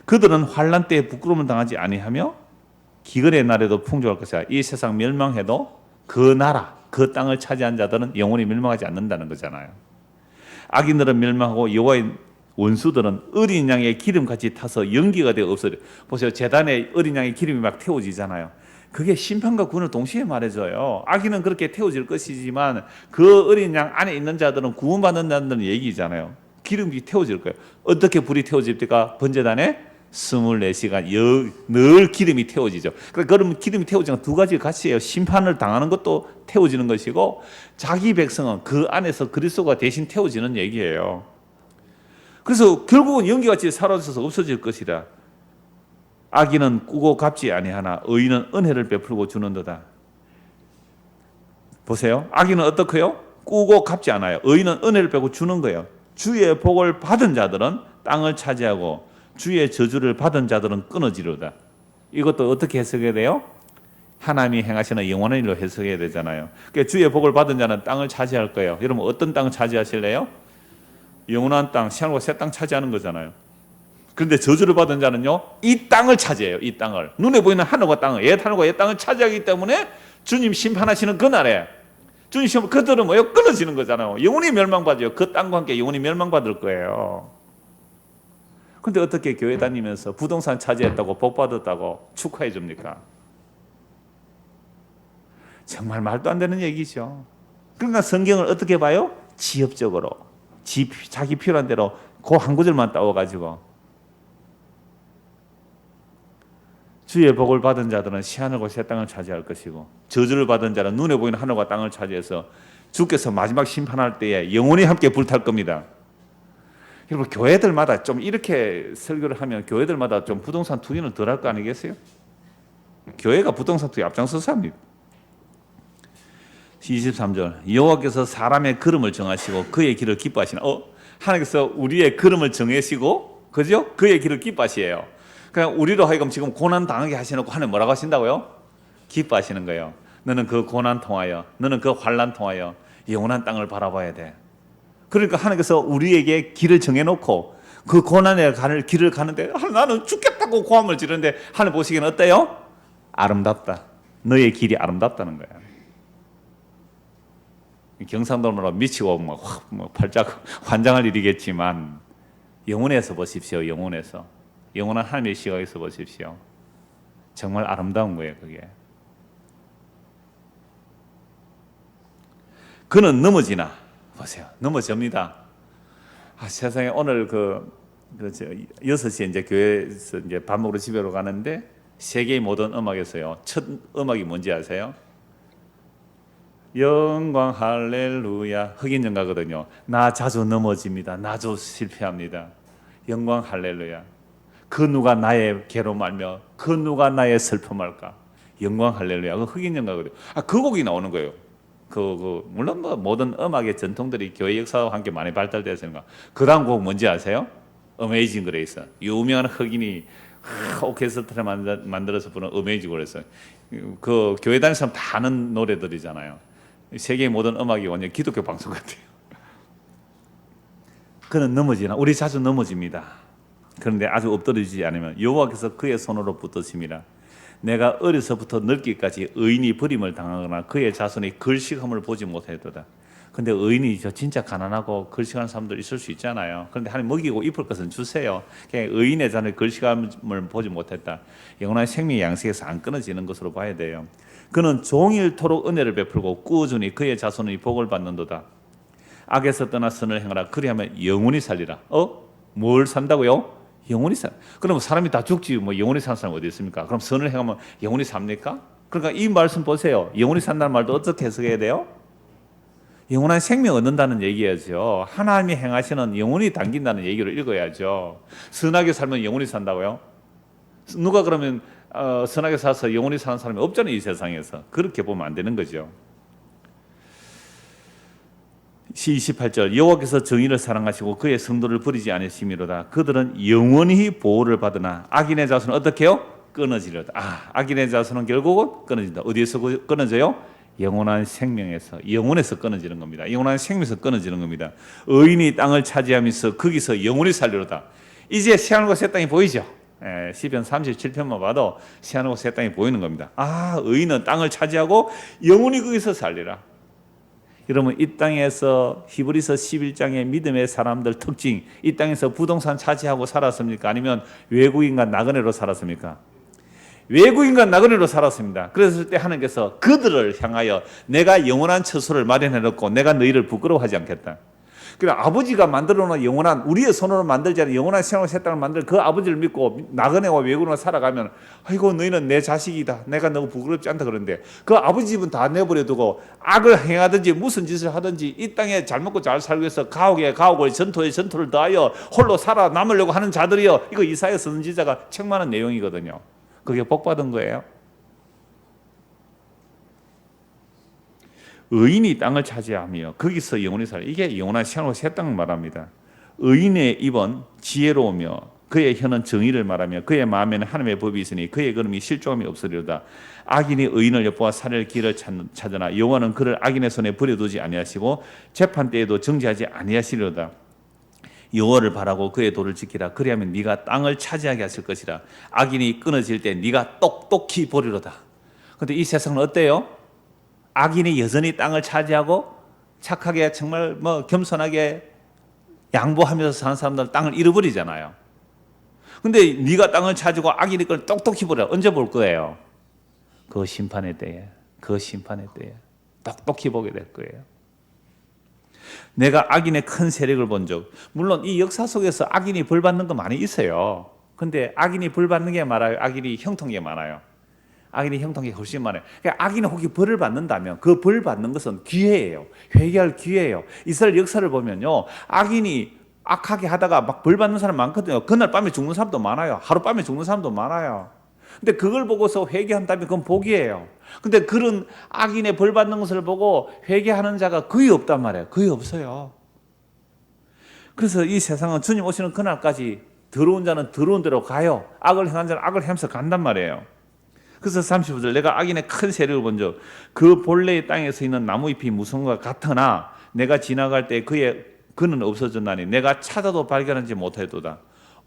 그들은 환난 때에 부끄러움을 당하지 아니하며 기근의 날에도 풍족할 것이야. 이 세상 멸망해도 그 나라, 그 땅을 차지한 자들은 영원히 멸망하지 않는다는 거잖아요. 악인들은 멸망하고 여호와의 원수들은 어린 양의 기름같이 타서 연기가 되어 없어져. 보세요. 제단에 어린 양의 기름이 막 태워지잖아요. 그게 심판과 구원을 동시에 말해줘요. 악인은 그렇게 태워질 것이지만 그 어린 양 안에 있는 자들은 구원받는다는 얘기잖아요. 기름이 태워질 거예요. 어떻게 불이 태워집니까? 번제단에 24시간 늘 기름이 태워지죠. 그러면 기름이 태워지는 두 가지 같이 해요. 심판을 당하는 것도 태워지는 것이고 자기 백성은 그 안에서 그리스도가 대신 태워지는 얘기예요. 그래서 결국은 연기같이 사라져서 없어질 것이라. 악인은 꾸고 갚지 아니하나 의인은 은혜를 베풀고 주는도다. 보세요. 악인은 어떻게요? 꾸고 갚지 않아요. 의인은 은혜를 베풀고 주는 거예요. 주의 복을 받은 자들은 땅을 차지하고 주의 저주를 받은 자들은 끊어지려다. 이것도 어떻게 해석해야 돼요? 하나님이 행하시는 영원한 일로 해석해야 되잖아요. 그러니까 주의 복을 받은 자는 땅을 차지할 거예요. 여러분 어떤 땅을 차지하실래요? 영원한 땅, 시한과 새 땅 차지하는 거잖아요. 그런데 저주를 받은 자는요, 이 땅을 차지해요. 이 땅을. 눈에 보이는 하늘과 땅을, 옛 하늘과 옛 땅을 차지하기 때문에 주님 심판하시는 그날에 주님 심판 그들은 뭐예요? 끊어지는 거잖아요. 영원히 멸망받아요. 그 땅과 함께 영원히 멸망받을 거예요. 근데 어떻게 교회 다니면서 부동산 차지했다고 복 받았다고 축하해 줍니까? 정말 말도 안 되는 얘기죠. 그러니까 성경을 어떻게 봐요? 지엽적으로 자기 필요한 대로 그 한 구절만 따와가지고 주의 복을 받은 자들은 새하늘과 새 땅을 차지할 것이고 저주를 받은 자는 눈에 보이는 하늘과 땅을 차지해서 주께서 마지막 심판할 때에 영원히 함께 불탈 겁니다. 여러분 교회들마다 좀 이렇게 설교를 하면 교회들마다 좀 부동산 투기는 덜 할 거 아니겠어요? 교회가 부동산 투기 앞장서서 합니다. 23절 여호와께서 사람의 걸음을 정하시고 그의 길을 기뻐하시나. 하나님께서 우리의 걸음을 정하시고 그죠? 그의 길을 기뻐하시에요. 그냥 우리로 하여금 지금 고난 당하게 하시놓고 하나님 뭐라고 하신다고요? 기뻐하시는 거예요. 너는 그 고난 통하여 너는 그 환난 통하여 영원한 땅을 바라봐야 돼. 그러니까 하나님께서 우리에게 길을 정해놓고 그 고난의 길을 가는데 나는 죽겠다고 고함을 지르는데 하나님 보시기에는 어때요? 아름답다. 너의 길이 아름답다는 거야. 경상도로 미치고 팔짝 환장할 일이겠지만 영혼에서 보십시오. 영혼에서 영원한 하나님의 시각에서 보십시오. 정말 아름다운 거예요. 그게. 그는 넘어지나 보세요. 넘어집니다. 세상에 오늘 6시에 이제 교회에서 이제 밥 먹으러 집으로 가는데 세계의 모든 음악에서요. 첫 음악이 뭔지 아세요? 영광 할렐루야. 흑인 연가거든요. 나 자주 넘어집니다. 나 자주 실패합니다. 영광 할렐루야. 그 누가 나의 괴로움 알며 그 누가 나의 슬픔 알까? 영광 할렐루야. 그 흑인 연가거든요. 그 곡이 나오는 거예요. 물론 모든 음악의 전통들이 교회 역사와 함께 많이 발달되었으니까. 그 다음 곡 뭔지 아세요? 어메이징 그레이스. 유명한 흑인이 오케스트라 만들어서 부르는 어메이징 그레이스. 그 교회 다니는 사람 다 아는 노래들이잖아요. 세계의 모든 음악이 완전 기독교 방송 같아요. 그는 넘어지나 우리 자주 넘어집니다. 그런데 아주 엎드러지지 않으면 여호와께서 그의 손으로 붙드심이라. 내가 어려서부터 늙기까지 의인이 버림을 당하거나 그의 자손이 걸식함을 보지 못하였도다. 근데 의인이 진짜 가난하고 걸식하는 사람들 있을 수 있잖아요. 그런데 하나님 먹이고 입을 것은 주세요. 그냥 의인의 자손이 걸식함을 보지 못했다. 영원한 생명의 양식에서 안 끊어지는 것으로 봐야 돼요. 그는 종일토록 은혜를 베풀고 꾸준히 그의 자손이 복을 받는도다. 악에서 떠나 선을 행하라. 그리하면 영원히 살리라. 뭘 산다고요? 영원히 살. 그럼 사람이 다 죽지 영원히 사는 사람 어디 있습니까? 그럼 선을 행하면 영원히 삽니까? 그러니까 이 말씀 보세요. 영원히 산다는 말도 어떻게 해석해야 돼요? 영원한 생명 얻는다는 얘기야죠. 하나님이 행하시는 영원히 당긴다는 얘기를 읽어야죠. 선하게 살면 영원히 산다고요? 누가 그러면 선하게 살아서 영원히 사는 사람이 없잖아요. 이 세상에서. 그렇게 보면 안 되는 거죠. 28절 여호와께서 정의를 사랑하시고 그의 성도를 버리지 않으심이로다. 그들은 영원히 보호를 받으나 악인의 자손은 어떻게 해요? 끊어지려다. 악인의 자손은 결국은 끊어진다. 어디에서 끊어져요? 영원한 생명에서, 영원에서 끊어지는 겁니다. 영원한 생명에서 끊어지는 겁니다. 의인이 땅을 차지하면서 거기서 영원히 살리로다. 이제 새하늘과 새 땅이 보이죠? 시편 37편만 봐도 새하늘과 새 땅이 보이는 겁니다. 의인은 땅을 차지하고 영원히 거기서 살리라. 여러분 이 땅에서 히브리서 11장의 믿음의 사람들 특징, 이 땅에서 부동산 차지하고 살았습니까? 아니면 외국인과 나그네로 살았습니까? 외국인과 나그네로 살았습니다. 그랬을 때 하나님께서 그들을 향하여 내가 영원한 처소를 마련해놓고 내가 너희를 부끄러워하지 않겠다. 그래 아버지가 만들어놓은 영원한 우리의 손으로 만들지 않은 영원한 생활 새 땅을 만들 그 아버지를 믿고 나그네와 외국인으로 살아가면 아이고 너희는 내 자식이다. 내가 너무 부끄럽지 않다 그러는데 그 아버지 집은 다 내버려두고 악을 행하든지 무슨 짓을 하든지 이 땅에 잘 먹고 잘 살기 위해서 가옥에 가옥을 전투에 전투를 더하여 홀로 살아남으려고 하는 자들이여. 이거 이사야 선지자가 책망하는 내용이거든요. 그게 복받은 거예요. 의인이 땅을 차지하며 거기서 영원히 살아. 이게 영원한 생활과 새 땅을 말합니다. 의인의 입은 지혜로우며 그의 혀는 정의를 말하며 그의 마음에는 하나님의 법이 있으니 그의 걸음이 실족함이 없으리로다. 악인이 의인을 엿보아 살릴 길을 찾으나 여호와는 그를 악인의 손에 버려두지 아니하시고 재판 때에도 정죄하지 아니하시리로다. 여호와를 바라고 그의 도를 지키라. 그리하면 네가 땅을 차지하게 하실 것이라. 악인이 끊어질 때 네가 똑똑히 보리로다. 그런데 이 세상은 어때요? 악인이 여전히 땅을 차지하고 착하게 정말 겸손하게 양보하면서 사는 사람들은 땅을 잃어버리잖아요. 근데 네가 땅을 차지하고 악인이 그걸 똑똑히 보라. 언제 볼 거예요? 그 심판의 때에. 그 심판의 때에 똑똑히 보게 될 거예요. 내가 악인의 큰 세력을 본 적, 물론 이 역사 속에서 악인이 벌 받는 거 많이 있어요. 근데 악인이 벌 받는 게 많아요? 악인이 형통한 게 많아요? 악인이 형통한 게 훨씬 많아요. 그러니까 악인이 혹시 벌을 받는다면 그 벌 받는 것은 기회예요. 회개할 기회예요. 이스라엘 역사를 보면요, 악인이 악하게 하다가 막 벌 받는 사람 많거든요. 그날 밤에 죽는 사람도 많아요. 하룻밤에 죽는 사람도 많아요. 근데 그걸 보고서 회개한다면 그건 복이에요. 근데 그런 악인의 벌 받는 것을 보고 회개하는 자가 거의 없단 말이에요. 거의 없어요. 그래서 이 세상은 주님 오시는 그날까지 더러운 자는 더러운 대로 가요. 악을 행한 자는 악을 행하면서 간단 말이에요. 그래서 35절, 내가 악인의 큰 세력을 본 적, 그 본래의 땅에서 있는 나무잎이 무성과 같으나 내가 지나갈 때 그는 없어졌나니 내가 찾아도 발견하지 못하도다.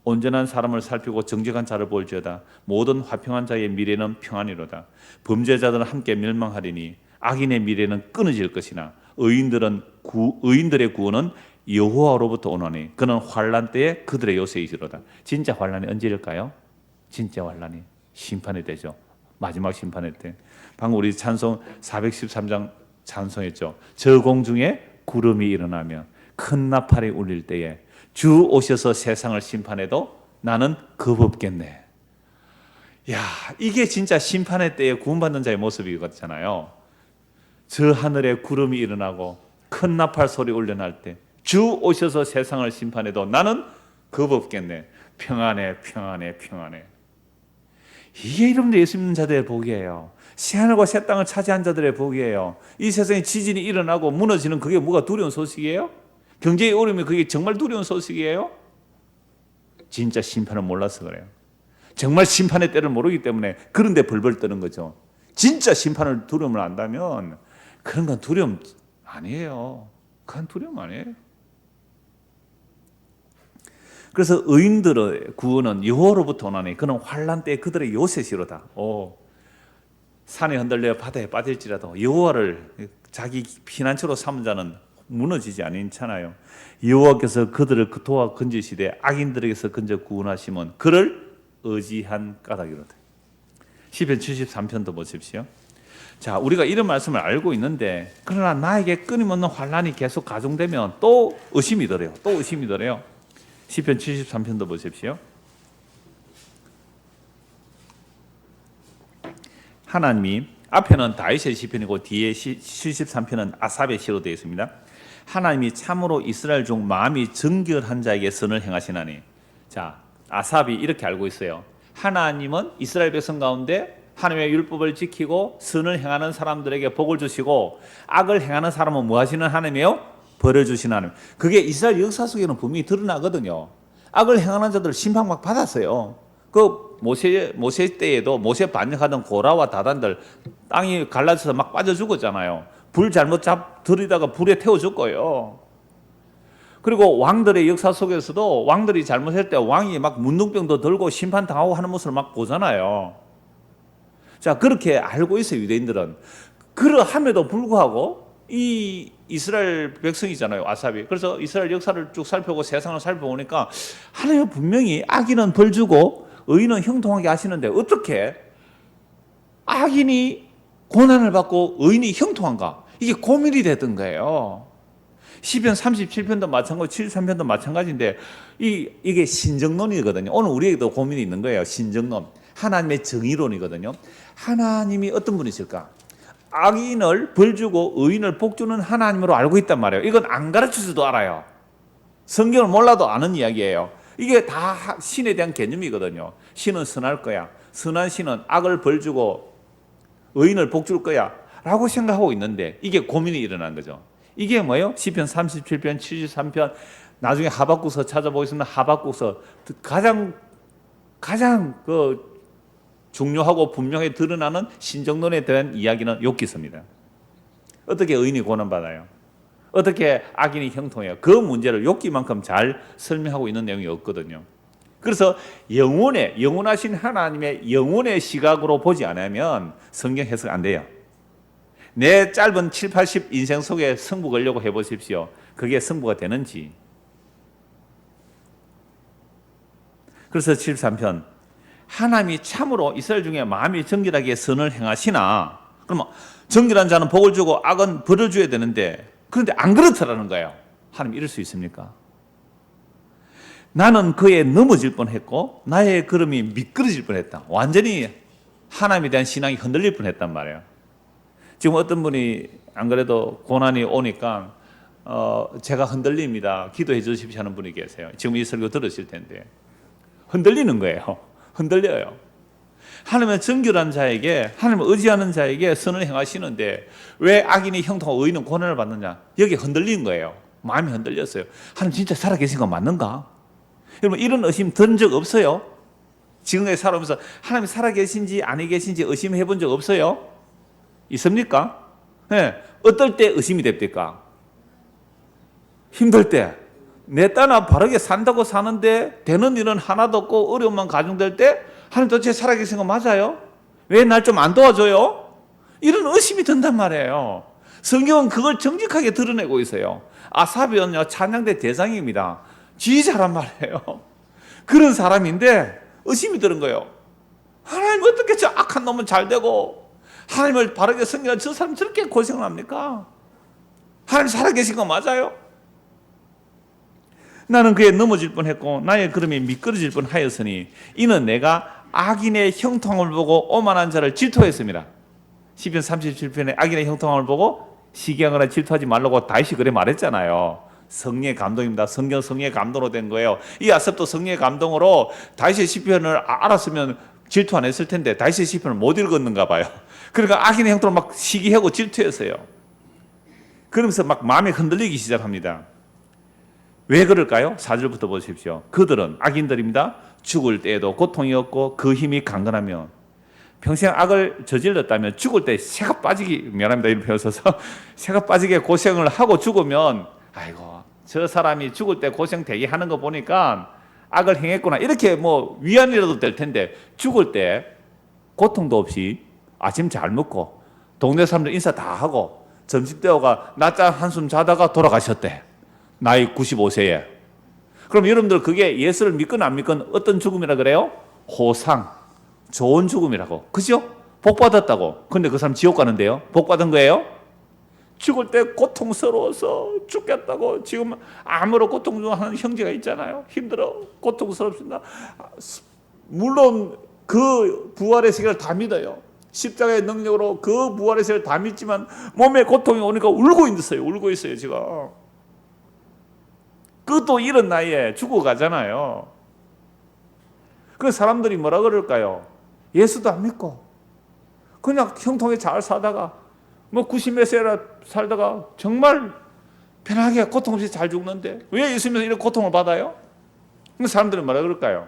온전한 사람을 살피고 정직한 자를 볼지어다. 모든 화평한 자의 미래는 평안이로다. 범죄자들은 함께 멸망하리니 악인의 미래는 끊어질 것이나 의인들의 구원은 여호와로부터 오노니 그는 환난 때에 그들의 요새이시로다. 진짜 환난이 언제일까요? 진짜 환난이 심판이 되죠. 마지막 심판의 때. 방금 우리 찬송 413장 찬송했죠. 저 공중에 구름이 일어나며 큰 나팔이 울릴 때에 주 오셔서 세상을 심판해도 나는 겁 없겠네. 야, 이게 진짜 심판의 때에 구원받는 자의 모습이잖아요. 저 하늘에 구름이 일어나고 큰 나팔 소리 울려날 때 주 오셔서 세상을 심판해도 나는 겁 없겠네. 평안해, 평안해, 평안해. 이게 여러분들 예수 믿는 자들의 복이에요. 새하늘과 새 땅을 차지한 자들의 복이에요. 이 세상에 지진이 일어나고 무너지는 그게 뭐가 두려운 소식이에요? 경제의 어려움이 그게 정말 두려운 소식이에요? 진짜 심판을 몰라서 그래요. 정말 심판의 때를 모르기 때문에 그런데 벌벌 떠는 거죠. 진짜 심판을 두려움을 안다면 그런 건 두려움 아니에요. 그건 두려움 아니에요. 그래서 의인들의 구원은 여호와로부터 오나니 그는 환난 때에 그들의 요새시로다. 산에 흔들려 바다에 빠질지라도 여호와를 자기 피난처로 삼은 자는 무너지지 않잖아요. 여호와께서 그들을 도와 건지시되 악인들에게서 건져 구원하시면 그를 의지한 까닭이로다. 시편 73편도 보십시오. 자, 우리가 이런 말씀을 알고 있는데 그러나 나에게 끊임없는 환난이 계속 가중되면 또 의심이 들어요. 또 의심이 들어요. 시편 73편도 보십시오. 하나님이 앞에는 다윗의 시편이고 뒤에 73편은 아삽의 시로 되어 있습니다. 하나님이 참으로 이스라엘 중 마음이 정결한 자에게 선을 행하시나니. 자, 아삽이 이렇게 알고 있어요. 하나님은 이스라엘 백성 가운데 하나님의 율법을 지키고 선을 행하는 사람들에게 복을 주시고 악을 행하는 사람은 뭐 하시는 하나님이에요? 벌을 주시는 하나님. 그게 이스라엘 역사 속에는 분명히 드러나거든요. 악을 행하는 자들 심판 막 받았어요. 그 모세 때에도 모세 반역하던 고라와 다단들 땅이 갈라져서 막 빠져 죽었잖아요. 불 잘못 들이다가 불에 태워 죽고요. 그리고 왕들의 역사 속에서도 왕들이 잘못할 때 왕이 막 문둥병도 들고 심판당하고 하는 모습을 막 보잖아요. 자, 그렇게 알고 있어요, 유대인들은. 그러함에도 불구하고 이 이스라엘 백성이잖아요, 아삽이. 그래서 이스라엘 역사를 쭉 살펴보고 세상을 살펴보니까 하나님은 분명히 악인은 벌 주고 의인은 형통하게 하시는데 어떻게 악인이 고난을 받고 의인이 형통한가? 이게 고민이 되던 거예요. 시편 37편도 마찬가지고 73편도 마찬가지인데 이게 신정론이거든요. 오늘 우리에게도 고민이 있는 거예요. 신정론. 하나님의 정의론이거든요. 하나님이 어떤 분이실까? 악인을 벌주고 의인을 복주는 하나님으로 알고 있단 말이에요. 이건 안 가르쳐줘도 알아요. 성경을 몰라도 아는 이야기예요. 이게 다 신에 대한 개념이거든요. 신은 선할 거야. 선한 신은 악을 벌주고 의인을 복줄 거야 라고 생각하고 있는데 이게 고민이 일어난 거죠. 이게 뭐예요? 시편 37편, 73편, 나중에 하박국서 찾아보겠습니다. 하박국서 가장 중요하고 분명히 드러나는 신정론에 대한 이야기는 욥기서입니다. 어떻게 의인이 고난받아요? 어떻게 악인이 형통해요? 그 문제를 욥기만큼 잘 설명하고 있는 내용이 없거든요. 그래서 영원하신 하나님의 영혼의 시각으로 보지 않으면 성경 해석 안 돼요. 내 짧은 7, 80 인생 속에 승부 걸려고 해보십시오. 그게 승부가 되는지. 그래서 73편 하나님이 참으로 이스라엘 중에 마음이 정결하게 선을 행하시나? 그러면 정결한 자는 복을 주고 악은 벌을 줘야 되는데, 그런데 안 그렇다라는 거예요. 하나님 이럴 수 있습니까? 나는 그에 넘어질 뻔했고 나의 걸음이 미끄러질 뻔했다. 완전히 하나님에 대한 신앙이 흔들릴 뻔했단 말이에요. 지금 어떤 분이 안 그래도 고난이 오니까 제가 흔들립니다, 기도해 주십시오 하는 분이 계세요. 지금 이 설교 들으실 텐데 흔들리는 거예요. 흔들려요. 하나님은 정결한 자에게, 하나님을 의지하는 자에게 선을 행하시는데 왜 악인이 형통하고 의인은 고난을 받느냐? 여기 흔들린 거예요. 마음이 흔들렸어요. 하나님 진짜 살아계신 건 맞는가? 여러분 이런 의심 든 적 없어요? 지금까지 살아오면서 하나님이 살아계신지 아니 계신지 의심해 본 적 없어요? 있습니까? 네. 어떨 때 의심이 됩니까? 힘들 때. 내 딸아 바르게 산다고 사는데 되는 일은 하나도 없고 어려움만 가중될 때 하나님 도대체 살아계신 거 맞아요? 왜 날 좀 안 도와줘요? 이런 의심이 든단 말이에요. 성경은 그걸 정직하게 드러내고 있어요. 아삽이는요 찬양대 대장입니다. 지휘자란 말이에요. 그런 사람인데 의심이 드는 거예요. 하나님 어떻게 저 악한 놈은 잘 되고 하나님을 바르게 섬기는 저 사람 저렇게 고생을 합니까? 하나님 살아계신 거 맞아요? 나는 그에 넘어질 뻔했고 나의 걸음이 미끄러질 뻔하였으니 이는 내가 악인의 형통함을 보고 오만한 자를 질투했습니다. 시편 37편에 악인의 형통함을 보고 시기하거나 질투하지 말라고 다윗이 그래 말했잖아요. 성령의 감동입니다. 성경 성령의 감동으로 된 거예요. 이 아삽도 성령의 감동으로 다윗의 시편을 알았으면 질투 안 했을 텐데 다윗의 시편을 못 읽었는가 봐요. 그러니까 악인의 형통을 막 시기하고 질투했어요. 그러면서 막 마음이 흔들리기 시작합니다. 왜 그럴까요? 4절부터 보십시오. 그들은, 악인들입니다, 죽을 때에도 고통이 없고 그 힘이 강건하며, 평생 악을 저질렀다면 죽을 때 새가 빠지기, 미안합니다 이런 표현 써서, 새가 빠지게 고생을 하고 죽으면 아이고 저 사람이 죽을 때 고생 되게 하는 거 보니까 악을 행했구나 이렇게 뭐 위안이라도 될 텐데, 죽을 때 고통도 없이 아침 잘 먹고 동네 사람들 인사 다 하고 점심 때가 낮잠 한숨 자다가 돌아가셨대. 나이 95세에. 그럼 여러분들 그게 예수를 믿건 안 믿건 어떤 죽음이라 그래요? 호상, 좋은 죽음이라고. 그죠? 복 받았다고. 근데 그 사람 지옥 가는데요? 복 받은 거예요? 죽을 때 고통스러워서 죽겠다고 지금 아무런 고통 중 하는 형제가 있잖아요. 힘들어, 고통스럽습니다. 물론 그 부활의 세계를 다 믿어요. 십자가의 능력으로 그 부활의 세계를 다 믿지만 몸에 고통이 오니까 울고 있어요 지금. 그것도 이런 나이에 죽어가잖아요. 그 사람들이 뭐라 그럴까요? 예수도 안 믿고 그냥 형통하게 잘 살다가 뭐 90몇 세라 살다가 정말 편하게 고통 없이 잘 죽는데 왜 예수 믿어서 이런 고통을 받아요? 그 사람들은 뭐라 그럴까요?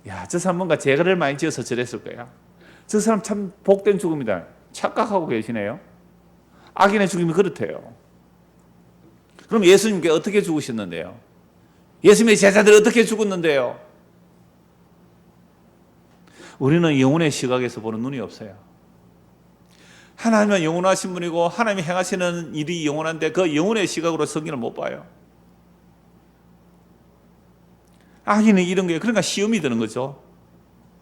야, 저 사람 뭔가 죄를 많이 지어서 저랬을 거야. 저 사람 참 복된 죽음이다 착각하고 계시네요. 악인의 죽음이 그렇대요. 그럼 예수님께 어떻게 죽으셨는데요? 예수님의 제자들이 어떻게 죽었는데요? 우리는 영혼의 시각에서 보는 눈이 없어요. 하나님은 영원하신 분이고 하나님이 행하시는 일이 영원한데 그 영혼의 시각으로 성경을 못 봐요. 악인은 이런 거예요. 그러니까 시험이 드는 거죠.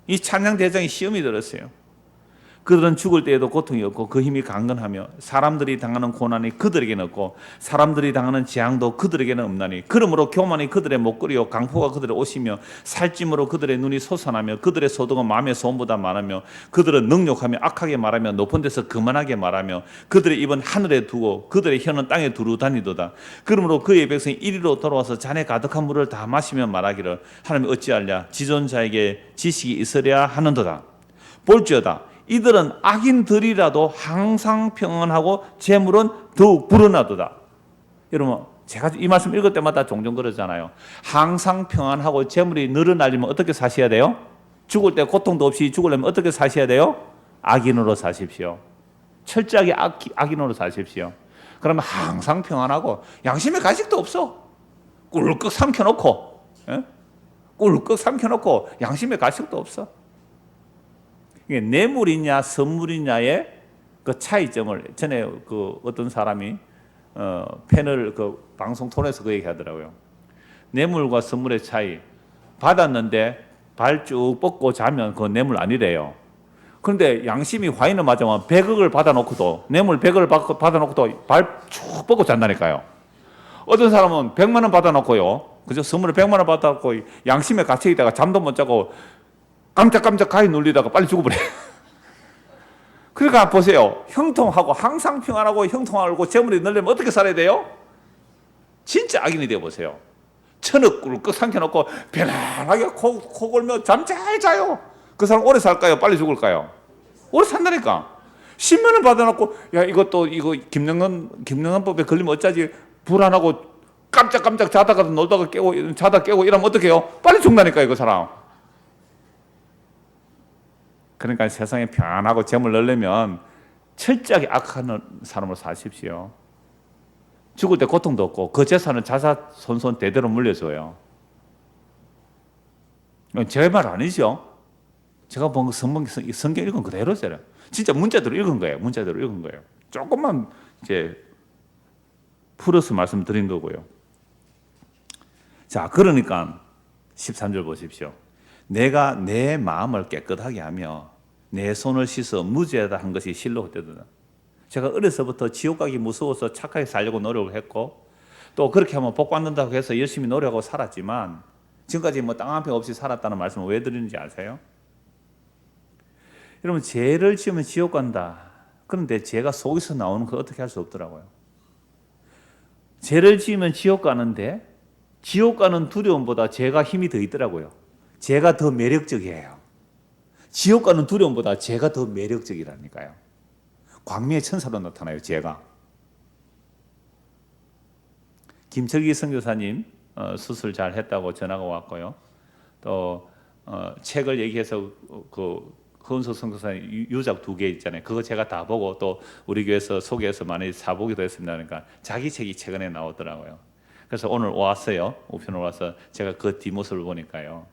이 찬양 대장이 시험이 들었어요. 그들은 죽을 때에도 고통이 없고 그 힘이 강건하며 사람들이 당하는 고난이 그들에게는 없고 사람들이 당하는 재앙도 그들에게는 없나니 그러므로 교만이 그들의 목걸이요 강포가 그들의 옷이며 살찜으로 그들의 눈이 솟아나며 그들의 소득은 마음의 소원보다 많으며 그들은 능욕하며 악하게 말하며 높은 데서 거만하게 말하며 그들의 입은 하늘에 두고 그들의 혀는 땅에 두루 다니도다. 그러므로 그의 백성이 이리로 돌아와서 잔에 가득한 물을 다 마시며 말하기를 하나님 어찌하랴 지존자에게 지식이 있으랴 하는도다. 볼지어다 이들은 악인들이라도 항상 평안하고 재물은 더욱 불어나도다. 여러분 제가 이 말씀 읽을 때마다 종종 그러잖아요. 항상 평안하고 재물이 늘어나려면 어떻게 사셔야 돼요? 죽을 때 고통도 없이 죽으려면 어떻게 사셔야 돼요? 악인으로 사십시오. 철저하게 악인으로 사십시오. 그러면 항상 평안하고 양심의 가식도 없어. 꿀꺽 삼켜놓고 꿀꺽 삼켜놓고 양심의 가식도 없어. 이게 뇌물이냐 선물이냐의 그 차이점을 전에 그 어떤 사람이 패널 그 방송 토론에서 그 얘기하더라고요. 뇌물과 선물의 차이. 받았는데 발 쭉 뻗고 자면 그건 뇌물 아니래요. 그런데 양심이 화인을 맞으면 100억을 받아놓고도, 뇌물 100억을 받아놓고도 발 쭉 뻗고 잔다니까요. 어떤 사람은 100만 원 받아놓고요, 그죠? 선물을 100만 원 받아놓고 양심에 갇혀있다가 잠도 못 자고 깜짝깜짝 가위 눌리다가 빨리 죽어버려요. 그러니까 보세요. 형통하고 항상 평안하고 형통하고 재물이 늘려면 어떻게 살아야 돼요? 진짜 악인이 되어보세요. 1000억 꿀꺽 삼켜놓고 편안하게 코 골며 잠 잘 자요. 그 사람 오래 살까요? 빨리 죽을까요? 오래 산다니까. 10만 원 받아놓고 야 이거 김영란법에 걸리면 어쩌지? 불안하고 깜짝깜짝 자다가도 놀다가 깨고 자다 깨고 이러면 어떡해요? 빨리 죽는다니까요, 그 사람. 그러니까 세상에 편안하고 재물 넣으려면 철저하게 악한 사람으로 사십시오. 죽을 때 고통도 없고 그 재산은 자사손손 대대로 물려줘요. 제 말 아니죠? 제가 본 성경 읽은 그대로잖아요. 진짜 문자대로 읽은 거예요. 문자대로 읽은 거예요. 조금만 이제 풀어서 말씀드린 거고요. 자, 그러니까 13절 보십시오. 내가 내 마음을 깨끗하게 하며 내 손을 씻어 무죄하다 한 것이 실로 헛되도다. 제가 어려서부터 지옥 가기 무서워서 착하게 살려고 노력을 했고 또 그렇게 하면 복 받는다고 해서 열심히 노력하고 살았지만 지금까지 뭐 땅 한 평 없이 살았다는 말씀을 왜 드리는지 아세요? 여러분, 죄를 지으면 지옥 간다. 그런데 죄가 속에서 나오는 거 어떻게 할 수 없더라고요. 죄를 지으면 지옥 가는데 지옥 가는 두려움보다 죄가 힘이 더 있더라고요. 죄가 더 매력적이에요. 지옥 가는 두려움보다 죄가 더 매력적이라니까요. 광명의 천사로 나타나요, 죄가. 김철기 선교사님 수술 잘 했다고 전화가 왔고요. 또 책을 얘기해서 그 허은석 선교사님 유작 2개 있잖아요. 그거 제가 다 보고 또 우리 교회에서 소개해서 많이 사보기도 했습니다. 그러니까 자기 책이 최근에 나오더라고요. 그래서 오늘 왔어요. 우편으로 와서 제가 그 뒷모습을 보니까요.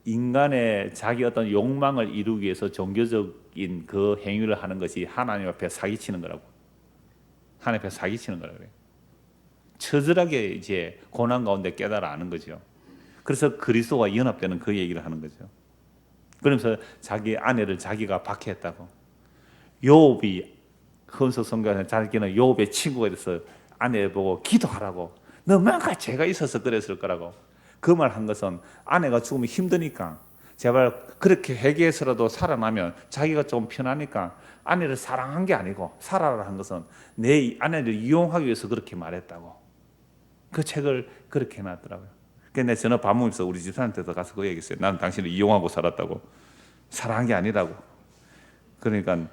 인간의 자기 어떤 욕망을 이루기 위해서 종교적인 그 행위를 하는 것이 하나님 앞에 사기치는 거라고. 하나님 앞에 사기치는 거라고 그래요. 처절하게 이제 고난 가운데 깨달아 아는 거죠. 그래서 그리스도와 연합되는 그 얘기를 하는 거죠. 그러면서 자기 아내를 자기가 박해했다고. 요업이 헌석 선교사는 자기는 요업의 친구가 돼서 아내 보고 기도하라고. 너 뭔가 죄가 있어서 그랬을 거라고. 그 말 한 것은 아내가 죽으면 힘드니까 제발 그렇게 회개해서라도 살아나면 자기가 좀 편하니까 아내를 사랑한 게 아니고 살아라 한 것은 내 아내를 이용하기 위해서 그렇게 말했다고. 그 책을 그렇게 해놨더라고요. 그래서 내가 전화 밥 먹으면서 우리 집사람한테도 가서 그 얘기했어요. 나는 당신을 이용하고 살았다고. 사랑한 게 아니라고. 그러니까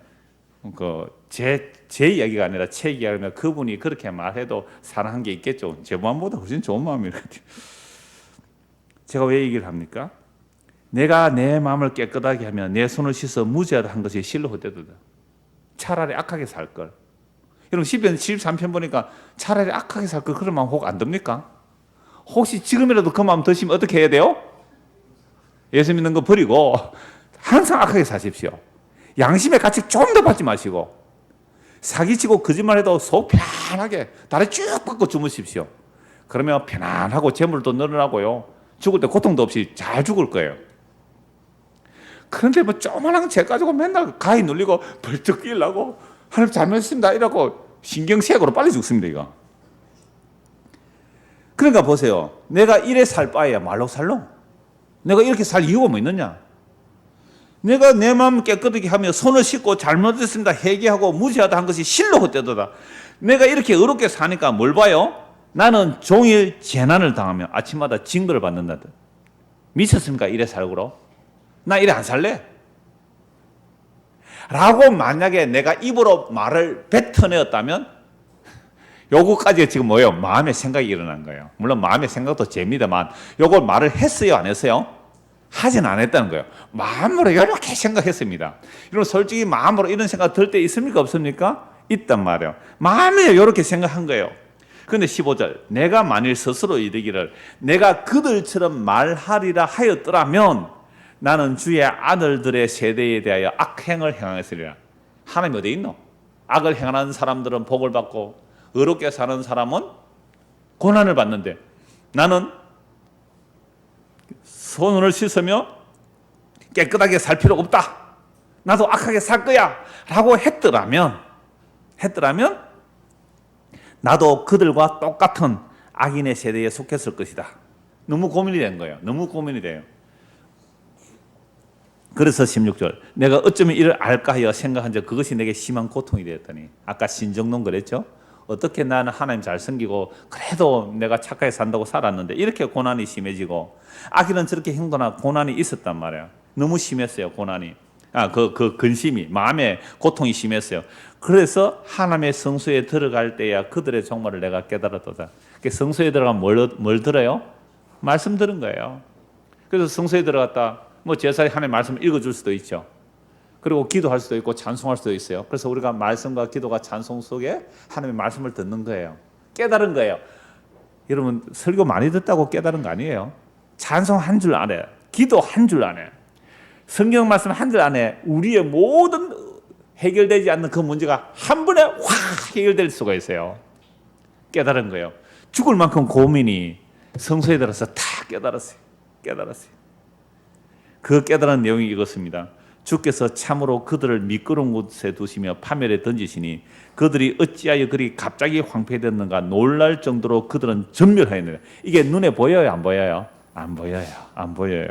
제 이야기가 아니라 책 이야기면 그분이 그렇게 말해도 사랑한 게 있겠죠. 제 마음보다 훨씬 좋은 마음일 것 같아요. 제가 왜 얘기를 합니까? 내가 내 마음을 깨끗하게 하면 내 손을 씻어 무죄하다 한 것이 실로 헛되도다. 차라리 악하게 살 걸. 여러분 10편 73편 보니까 차라리 악하게 살 걸 그런 마음 혹 안 듭니까? 혹시 지금이라도 그 마음 드시면 어떻게 해야 돼요? 예수 믿는 거 버리고 항상 악하게 사십시오. 양심의 가책 좀 더 받지 마시고 사기치고 거짓말해도 속 편안하게 다리 쭉 뻗고 주무십시오. 그러면 편안하고 재물도 늘어나고요. 죽을 때 고통도 없이 잘 죽을 거예요. 그런데 뭐 조그만한 죄 가지고 맨날 가위 눌리고 벌떡 끼려고 하나님 잘못했습니다 이러고 신경쇠약으로 빨리 죽습니다. 이거. 그러니까 보세요. 내가 이래 살 바에야 말로 살롱. 내가 이렇게 살 이유가 뭐 있느냐. 내가 내 마음 깨끗하게 하며 손을 씻고 잘못했습니다 회개하고 무죄하다 한 것이 실로 헛되도다. 내가 이렇게 어렵게 사니까 뭘 봐요? 나는 종일 재난을 당하며 아침마다 징벌을 받는다. 미쳤습니까? 이래 살고로? 나 이래 안 살래? 라고 만약에 내가 입으로 말을 뱉어내었다면 요거까지 지금 뭐예요? 마음의 생각이 일어난 거예요. 물론 마음의 생각도 재미다만 요걸 말을 했어요? 안 했어요? 하진 않았다는 거예요. 마음으로 이렇게 생각했습니다. 여러분 솔직히 마음으로 이런 생각 들 때 있습니까? 없습니까? 있단 말이에요. 마음에 이렇게 생각한 거예요. 그런데 15절 내가 만일 스스로 이르기를 내가 그들처럼 말하리라 하였더라면 나는 주의 아들들의 세대에 대하여 악행을 행하였으리라. 하나님 어디 있노? 악을 행하는 사람들은 복을 받고 의롭게 사는 사람은 고난을 받는데 나는 손을 씻으며 깨끗하게 살 필요가 없다. 나도 악하게 살 거야 라고 했더라면 나도 그들과 똑같은 악인의 세대에 속했을 것이다. 너무 고민이 된 거예요. 너무 고민이 돼요. 그래서 16절 내가 어쩌면 이를 알까 하여 생각한 적 그것이 내게 심한 고통이 되었더니 아까 신정론 그랬죠. 어떻게 나는 하나님 잘 섬기고 그래도 내가 착하게 산다고 살았는데 이렇게 고난이 심해지고 악인은 저렇게 행동하고 고난이 있었단 말이에요. 너무 심했어요. 고난이. 그 근심이 마음의 고통이 심했어요. 그래서 하나님의 성소에 들어갈 때야 그들의 종말을 내가 깨달았도다. 성소에 들어가면 뭘 들어요? 말씀 들은 거예요. 그래서 성소에 들어갔다 뭐 제사에 하나님의 말씀을 읽어줄 수도 있죠. 그리고 기도할 수도 있고 찬송할 수도 있어요. 그래서 우리가 말씀과 기도가 찬송 속에 하나님의 말씀을 듣는 거예요. 깨달은 거예요. 여러분 설교 많이 듣다고 깨달은 거 아니에요. 찬송 한 줄 안에, 기도 한 줄 안에, 성경 말씀 한 줄 안에 우리의 모든 해결되지 않는 그 문제가 한 번에 확 해결될 수가 있어요. 깨달은 거예요. 죽을 만큼 고민이 성소에 들어서 다 깨달았어요. 그 깨달은 내용이 이것입니다. 주께서 참으로 그들을 미끄러운 곳에 두시며 파멸에 던지시니 그들이 어찌하여 그리 갑자기 황폐되었는가 놀랄 정도로 그들은 전멸하였느냐. 이게 눈에 보여요? 안 보여요? 안 보여요.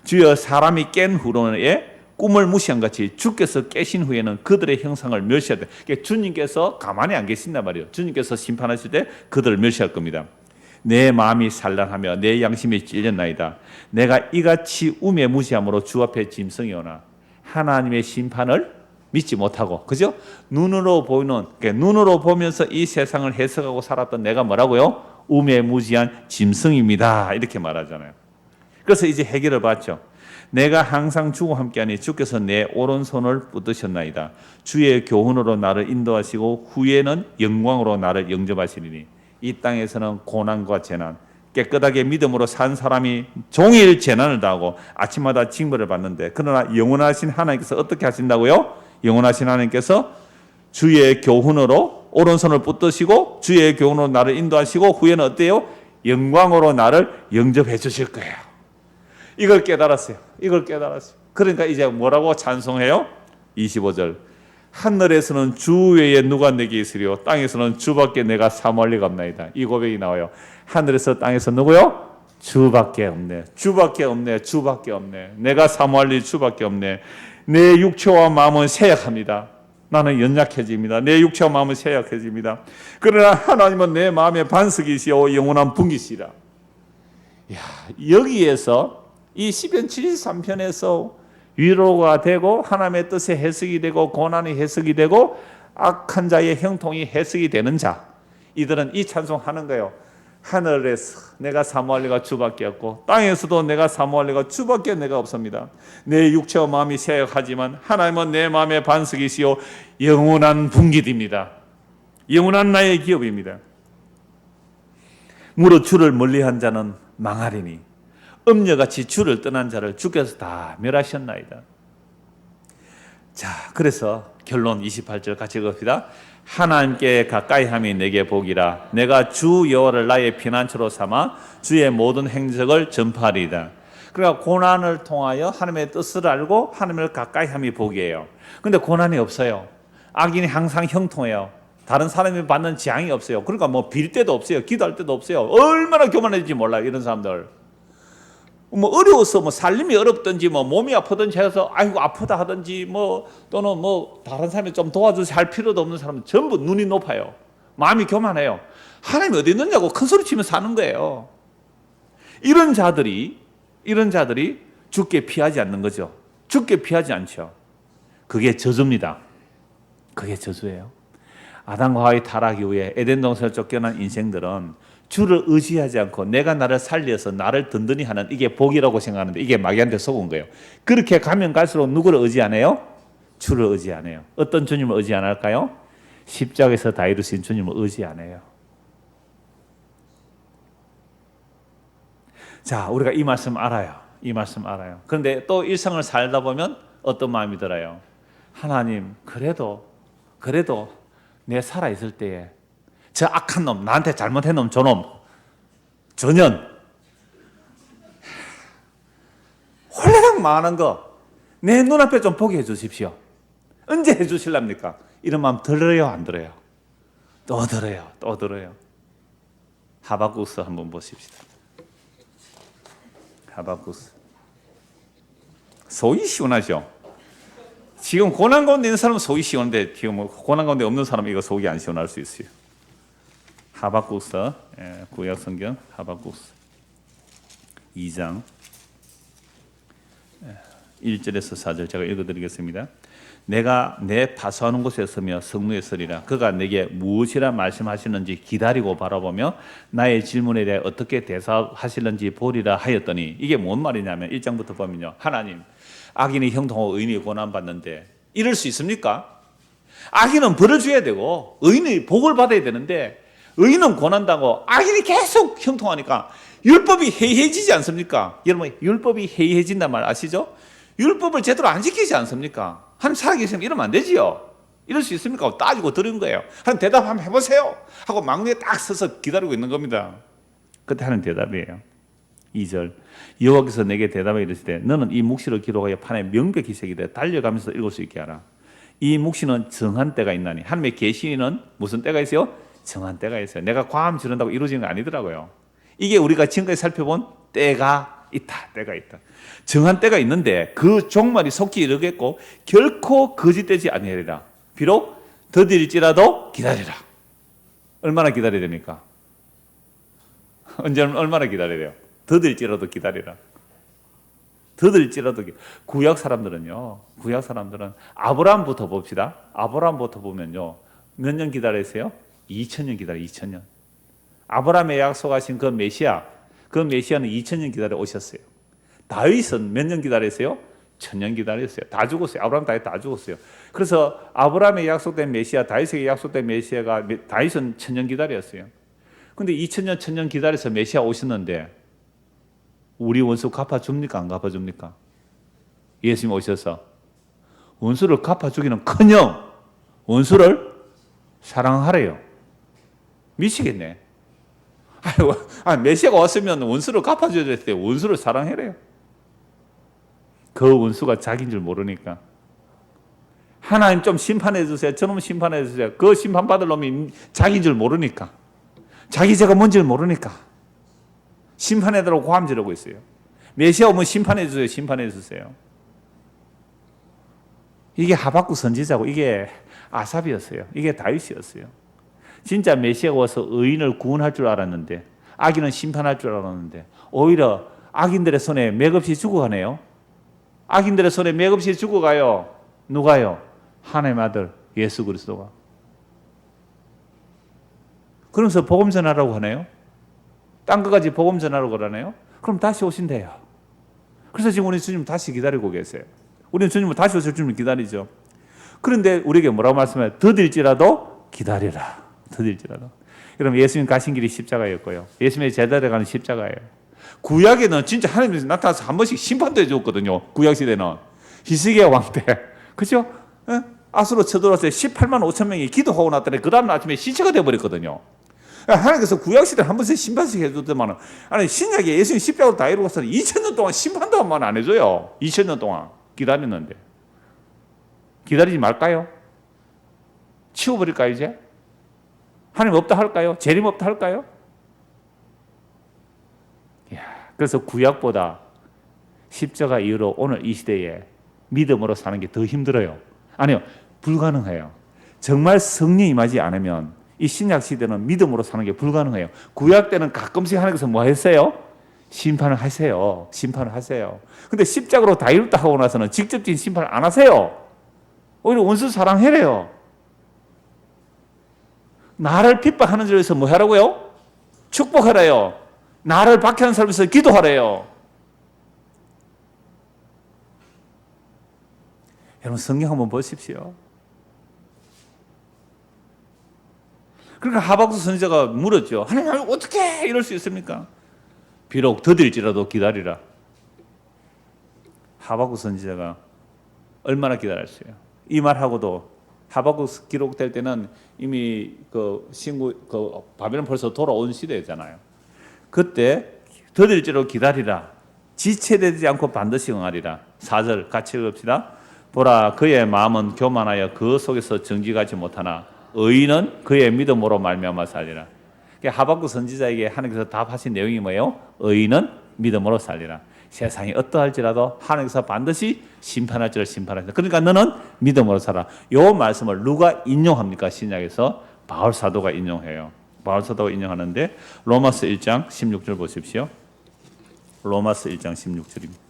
주여 사람이 깬 후로에 꿈을 무시한 같이 주께서 깨신 후에는 그들의 형상을 멸시하되 주님께서 가만히 안 계신단 말이에요. 주님께서 심판하실 때 그들을 멸시할 겁니다. 내 마음이 산란하며 내 양심이 찔렸나이다. 내가 이같이 우매 무시함으로 주 앞에 짐승이오나 하나님의 심판을 믿지 못하고, 그죠? 눈으로 보면서 이 세상을 해석하고 살았던 내가 뭐라고요? 우매무지한 짐승입니다. 이렇게 말하잖아요. 그래서 이제 해결을 받죠. 내가 항상 주와 함께하니 주께서 내 오른손을 붙드셨나이다. 주의 교훈으로 나를 인도하시고 후에는 영광으로 나를 영접하시리니 이 땅에서는 고난과 재난, 깨끗하게 믿음으로 산 사람이 종일 재난을 당하고 아침마다 징벌을 받는데 그러나 영원하신 하나님께서 어떻게 하신다고요? 영원하신 하나님께서 주의 교훈으로 오른손을 붙드시고 주의 교훈으로 나를 인도하시고 후에는 어때요? 영광으로 나를 영접해 주실 거예요. 이걸 깨달았어요. 그러니까 이제 뭐라고 찬송해요? 25절 하늘에서는 주 외에 누가 내게 있으리요 땅에서는 주밖에 내가 사모할 리가 없나이다. 이 고백이 나와요. 하늘에서 땅에서 누구요? 주밖에 없네. 내가 사모할 일 주밖에 없네. 내 육체와 마음은 쇠약합니다. 나는 연약해집니다. 내 육체와 마음은 쇠약해집니다. 그러나 하나님은 내 마음의 반석이시오 영원한 분기시라. 여기에서 이 시편 73편에서 위로가 되고 하나님의 뜻의 해석이 되고 고난의 해석이 되고 악한 자의 형통이 해석이 되는 자, 이들은 이 찬송하는 거예요. 하늘에서 내가 사모할 리가 주밖에 없고 땅에서도 내가 사모할 리가 주밖에 내가 없습니다. 내 육체와 마음이 쇠약하지만 하나님은 내 마음의 반석이시요 영원한 분기입니다. 영원한 나의 기업입니다. 무릇 주를 멀리한 자는 망하리니 음녀같이 주를 떠난 자를 주께서 다 멸하셨나이다. 자, 그래서 결론 28절 같이 읽읍시다. 하나님께 가까이함이 내게 복이라. 내가 주 여호와를 나의 피난처로 삼아 주의 모든 행적을 전파하리이다. 그러니까 고난을 통하여 하나님의 뜻을 알고 하나님을 가까이함이 복이에요. 그런데 고난이 없어요. 악인이 항상 형통해요. 다른 사람이 받는 재앙이 없어요. 그러니까 뭐 빌 때도 없어요. 기도할 때도 없어요. 얼마나 교만해질지 몰라요. 이런 사람들. 뭐 어려워서 뭐 살림이 어렵든지 뭐 몸이 아프든지 해서 아이고 아프다 하든지 뭐 또는 뭐 다른 사람이 좀 도와줘서 할 필요도 없는 사람은 전부 눈이 높아요. 마음이 교만해요. 하나님이 어디 있느냐고 큰 소리 치면서 사는 거예요. 이런 자들이 주께 피하지 않는 거죠. 주께 피하지 않죠. 그게 저주입니다. 그게 저주예요. 아담과 하와의 타락 이후에 에덴 동산을 쫓겨난 인생들은 주를 의지하지 않고 내가 나를 살려서 나를 든든히 하는 이게 복이라고 생각하는데 이게 마귀한테 속은 거예요. 그렇게 가면 갈수록 누구를 의지 안 해요? 주를 의지 안 해요. 어떤 주님을 의지 안 할까요? 십자가에서 다 이루신 주님을 의지 안 해요. 자, 우리가 이 말씀 알아요. 그런데 또 일상을 살다 보면 어떤 마음이 들어요? 하나님, 그래도 내 살아있을 때에 저 악한 놈, 나한테 잘못한 놈, 저놈, 전년 홀레락 망하는 거 내 눈앞에 좀 보게 해주십시오. 언제 해주실랍니까? 이런 마음 들어요, 안 들어요? 또 들어요, 또 들어요. 하박국서 한번 보십시다. 하박국서. 속이 시원하죠? 지금 고난 가운데 있는 사람은 속이 시원한데 지금 고난 가운데 없는 사람은 이거 속이 안 시원할 수 있어요. 하박국서, 구약 성경 하박국서 2장 1절에서 4절 제가 읽어드리겠습니다. 내가 내 파수하는 곳에 서며 성루에 서리라. 그가 내게 무엇이라 말씀하시는지 기다리고 바라보며 나의 질문에 대해 어떻게 대사하시는지 보리라 하였더니, 이게 뭔 말이냐면 1장부터 보면요, 하나님, 악인이 형통하고 의인이 고난받는데 이럴 수 있습니까? 악인은 벌을 줘야 되고 의인이 복을 받아야 되는데 의인은 고난당하고 악인이 계속 형통하니까 율법이 해이해지지 않습니까? 여러분, 율법이 해이해진단 말 아시죠? 율법을 제대로 안 지키지 않습니까? 하나님 살아계시면 이러면 안 되지요. 이럴 수 있습니까? 따지고 들은 거예요. 하나님 대답 한번 해보세요 하고 막내에 딱 서서 기다리고 있는 겁니다. 그때 하는 대답이에요. 2절, 여호와께서 내게 대답하여 이르시되 너는 이 묵시를 기록하여 판에 명백히 새기되 달려가면서 읽을 수 있게 하라. 이 묵시는 정한 때가 있나니. 하나님의 계시는 무슨 때가 있어요? 정한 때가 있어요. 내가 과함 지른다고 이루어지는 거 아니더라고요. 이게 우리가 지금까지 살펴본 때가 있다. 때가 있다. 정한 때가 있는데 그 종말이 속히 이르겠고 결코 거짓되지 아니하리라. 비록 더딜지라도 기다리라. 얼마나 기다려야 됩니까? 언제 얼마나 기다려야 돼요? 더딜지라도 기다리라. 더딜지라도. 구약 사람들은 아브라함부터 봅시다. 아브라함부터 보면요, 몇 년 기다렸어요? 2000년 기다려. 2000년. 아브라함의 약속하신 그 메시아는 2000년 기다려 오셨어요. 다윗은 몇 년 기다렸어요? 1000년 기다렸어요. 다 죽었어요. 아브라함 다 죽었어요. 그래서 아브라함의 약속된 메시아, 다윗에게 약속된 메시아가, 다윗은 1000년 기다렸어요. 근데 2000년, 1000년 기다려서 메시아 오셨는데 우리 원수 갚아줍니까? 안 갚아줍니까? 예수님 오셔서 원수를 갚아주기는커녕 원수를 사랑하래요. 미치겠네. 메시아가 왔으면 원수를 갚아줘야 될 때 원수를 사랑해래요. 그 원수가 자기인 줄 모르니까. 하나님 좀 심판해 주세요. 저놈 심판해 주세요. 그 심판받을 놈이 자기인 줄 모르니까. 자기 죄가 뭔지를 모르니까 심판해달라고 고함 지르고 있어요. 메시아 오면 심판해 주세요. 심판해 주세요. 이게 하박국 선지자고 이게 아삽이었어요. 이게 다윗이었어요. 진짜 메시아가 와서 의인을 구원할 줄 알았는데, 악인은 심판할 줄 알았는데 오히려 악인들의 손에 맥없이 죽어가네요. 악인들의 손에 맥없이 죽어가요. 누가요? 하나님의 아들 예수 그리스도가. 그러면서 복음 전하라고 하네요. 딴 것까지 복음 전하라고 그러네요. 그럼 다시 오신대요. 그래서 지금 우리 주님 다시 기다리고 계세요. 우리는 주님을 다시 오실 주님을 기다리죠. 그런데 우리에게 뭐라고 말씀해요? 더딜지라도 기다리라. 더딜지라도. 여러분, 예수님 가신 길이 십자가였고요. 예수님의 제자들 가는 십자가예요. 구약에는 진짜 하나님이 나타나서 한 번씩 심판도 해줬거든요. 구약시대는. 히스기야 왕 때. 그죠? 아수로 쳐들어왔을 때 18만 5천 명이 기도하고 났더니 그 다음 아침에 시체가 되어버렸거든요. 하나님께서 구약시대 한 번씩 심판씩 해줬더만, 아니, 신약에 예수님 십자가로 다 이루고서 2000년 동안 심판도 한 번 안 해줘요. 2000년 동안 기다렸는데. 기다리지 말까요? 치워버릴까요, 이제? 하나님 없다 할까요? 재림 없다 할까요? 그래서 구약보다 십자가 이후로 오늘 이 시대에 믿음으로 사는 게 더 힘들어요. 아니요, 불가능해요. 정말 성령이 임하지 않으면 이 신약 시대는 믿음으로 사는 게 불가능해요. 구약 때는 가끔씩 하나님께서 뭐 했어요? 심판을 하세요. 심판을 하세요. 근데 십자가로 다 이뤘다 하고 나서는 직접적인 심판을 안 하세요. 오히려 원수 사랑해래요. 나를 핍박하는 자에서 뭐 하라고요? 축복하래요. 나를 박해하는 사람에서 기도하래요. 여러분, 성경 한번 보십시오. 그러니까 하박국 선지자가 물었죠. 하나님, 어떻게 이럴 수 있습니까? 비록 더딜지라도 기다리라. 하박국 선지자가 얼마나 기다렸어요? 이 말하고도 하박국 기록될 때는 이미 바벨론 벌써 돌아온 시대잖아요. 그때 더딜지라도 기다리라. 지체되지 않고 반드시 응하리라. 4절 같이 읽읍시다. 보라 그의 마음은 교만하여 그 속에서 정직하지 못하나 의인은 그의 믿음으로 말미암아 살리라. 하박국 선지자에게 하나님께서 답하신 내용이 뭐예요? 의인은 믿음으로 살리라. 세상이 어떠할지라도 하나님께서 반드시 심판할 줄을 심판하신다. 그러니까 너는 믿음으로 살아. 이 말씀을 누가 인용합니까? 신약에서 바울 사도가 인용해요. 바울 사도가 인용하는데 로마서 1장 16절 보십시오. 로마서 1장 16절입니다.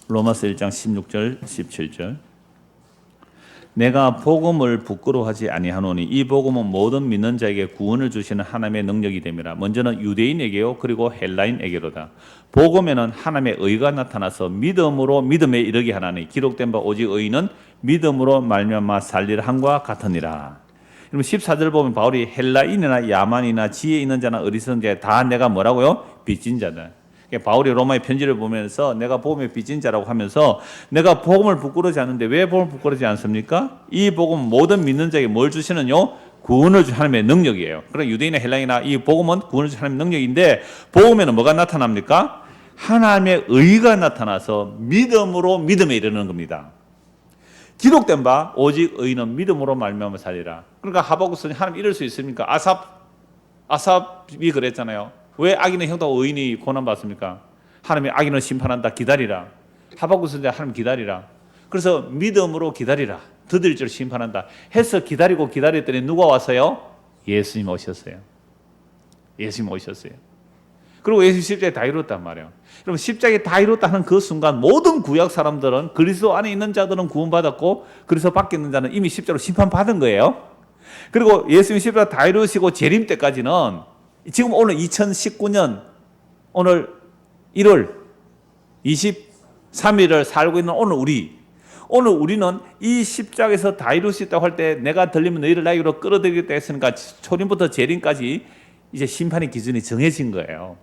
로마서 1장 16절 17절 내가 복음을 부끄러워하지 아니하노니 이 복음은 모든 믿는 자에게 구원을 주시는 하나님의 능력이 됨이라. 먼저는 유대인에게요 그리고 헬라인에게로다. 복음에는 하나님의 의가 나타나서 믿음으로 믿음에 이르게 하나니 기록된 바 오직 의인은 믿음으로 말미암아 살리라 함과 같으니라. 그럼 14절 보면 바울이 헬라인이나 야만이나 지혜 있는 자나 어리석은 자 다 내가 뭐라고요? 빚진 자다. 바울이 로마의 편지를 보면서 내가 복음의 빚진 자라고 하면서 내가 복음을 부끄러워하지 않는데 왜 복음을 부끄러워하지 않습니까? 이 복음 모든 믿는 자에게 뭘 주시는요? 구원을 주시는 하나님의 능력이에요. 그러나 유대인이나 헬라인이나 이 복음은 구원을 주시는 하나님의 능력인데 복음에는 뭐가 나타납니까? 하나님의 의가 나타나서 믿음으로 믿음에 이르는 겁니다. 기록된 바 오직 의인은 믿음으로 말미암아 살리라. 그러니까 하박국 선지자 하나님 이럴 수 있습니까? 아삽이 그랬잖아요. 왜 악인의 형통하고 의인이 고난받습니까? 하나님이 악인을 심판한다 기다리라. 하박국 선지자 하나님 기다리라. 그래서 믿음으로 기다리라. 드디어 줄 심판한다 해서 기다리고 기다렸더니 누가 왔어요? 예수님 오셨어요. 예수님 오셨어요. 그리고 예수 십자가에 다 이뤘단 말이에요. 그럼 십자가에 다 이뤘다는 그 순간 모든 구약 사람들은 그리스도 안에 있는 자들은 구원받았고 그리스도 밖에 있는 자는 이미 십자가로 심판받은 거예요. 그리고 예수님 십자가 다 이루시고 재림 때까지는 지금 오늘 2019년 오늘 1월 23일을 살고 있는 오늘 우리는 이 십자가에서 다 이룰 수 있다고 할 때 내가 들리면 너희를 나에게로 끌어들이겠다 했으니까 초림부터 재림까지 이제 심판의 기준이 정해진 거예요.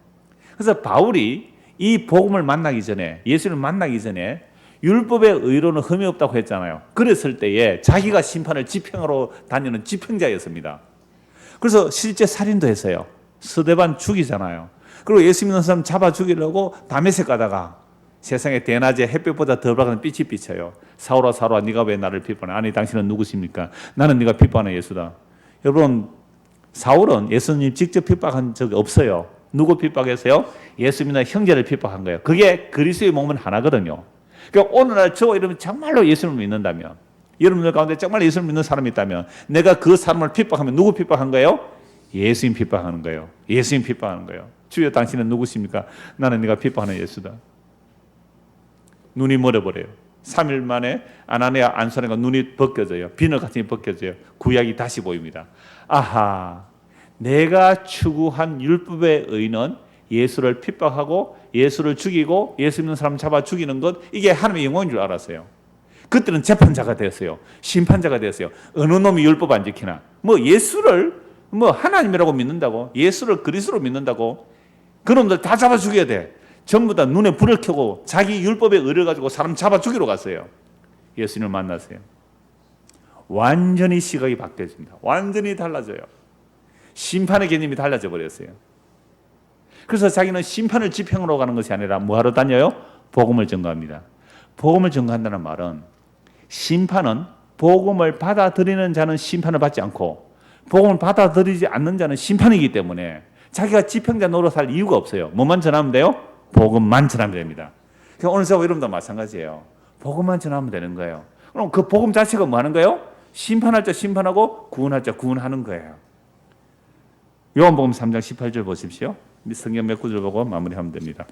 그래서 바울이 이 복음을 만나기 전에 예수를 만나기 전에 율법의 의로는 흠이 없다고 했잖아요. 그랬을 때에 자기가 심판을 집행하러 다니는 집행자였습니다. 그래서 실제 살인도 했어요. 스데반 죽이잖아요. 그리고 예수 믿는 사람 잡아 죽이려고 다메섹 가다가 세상에 대낮에 햇빛보다 더 밝은 빛이 비쳐요. 사울아 사울아 네가 왜 나를 비판해? 아니 당신은 누구십니까? 나는 네가 비판하는 예수다. 여러분 사울은 예수님 직접 핍박한 적이 없어요. 누구 핍박했어요? 예수 믿는 형제를 핍박한 거예요. 그게 그리스도의 몸은 하나거든요. 그러니까 오늘날 저 이러면 정말로 예수를 믿는다면 여러분들 가운데 정말 예수를 믿는 사람이 있다면 내가 그 사람을 핍박하면 누구 핍박한 거예요? 예수님 핍박하는 거예요. 예수님 핍박하는 거예요. 주여 당신은 누구십니까? 나는 네가 핍박하는 예수다. 눈이 멀어버려요. 3일 만에 아나니아 안소니가 눈이 벗겨져요. 비늘같이 벗겨져요. 구약이 다시 보입니다. 아하, 내가 추구한 율법의 의는 예수를 핍박하고 예수를 죽이고 예수 믿는 사람 잡아 죽이는 것, 이게 하나님의 영광인 줄 알았어요. 그때는 재판자가 되었어요. 심판자가 되었어요. 어느 놈이 율법 안 지키나? 예수를 하나님이라고 믿는다고, 예수를 그리스도로 믿는다고, 그놈들 다 잡아 죽여야 돼. 전부 다 눈에 불을 켜고 자기 율법에 의를 가지고 사람 잡아 죽이러 갔어요. 예수님을 만났어요. 완전히 시각이 바뀌어집니다. 완전히 달라져요. 심판의 개념이 달라져 버렸어요. 그래서 자기는 심판을 집행하러 가는 것이 아니라 뭐하러 다녀요? 복음을 전가합니다. 복음을 전가한다는 말은 심판은 복음을 받아들이는 자는 심판을 받지 않고 복음을 받아들이지 않는 자는 심판이기 때문에 자기가 집행자 노릇할 이유가 없어요. 뭐만 전하면 돼요? 복음만 전하면 됩니다. 그러니까 오늘 저와 여러분도 마찬가지예요. 복음만 전하면 되는 거예요. 그럼 그 복음 자체가 뭐 하는 거예요? 심판할 자 심판하고 구원할 자 구원하는 거예요. 요한복음 3장 18절 보십시오. 성경 몇 구절 보고 마무리하면 됩니다.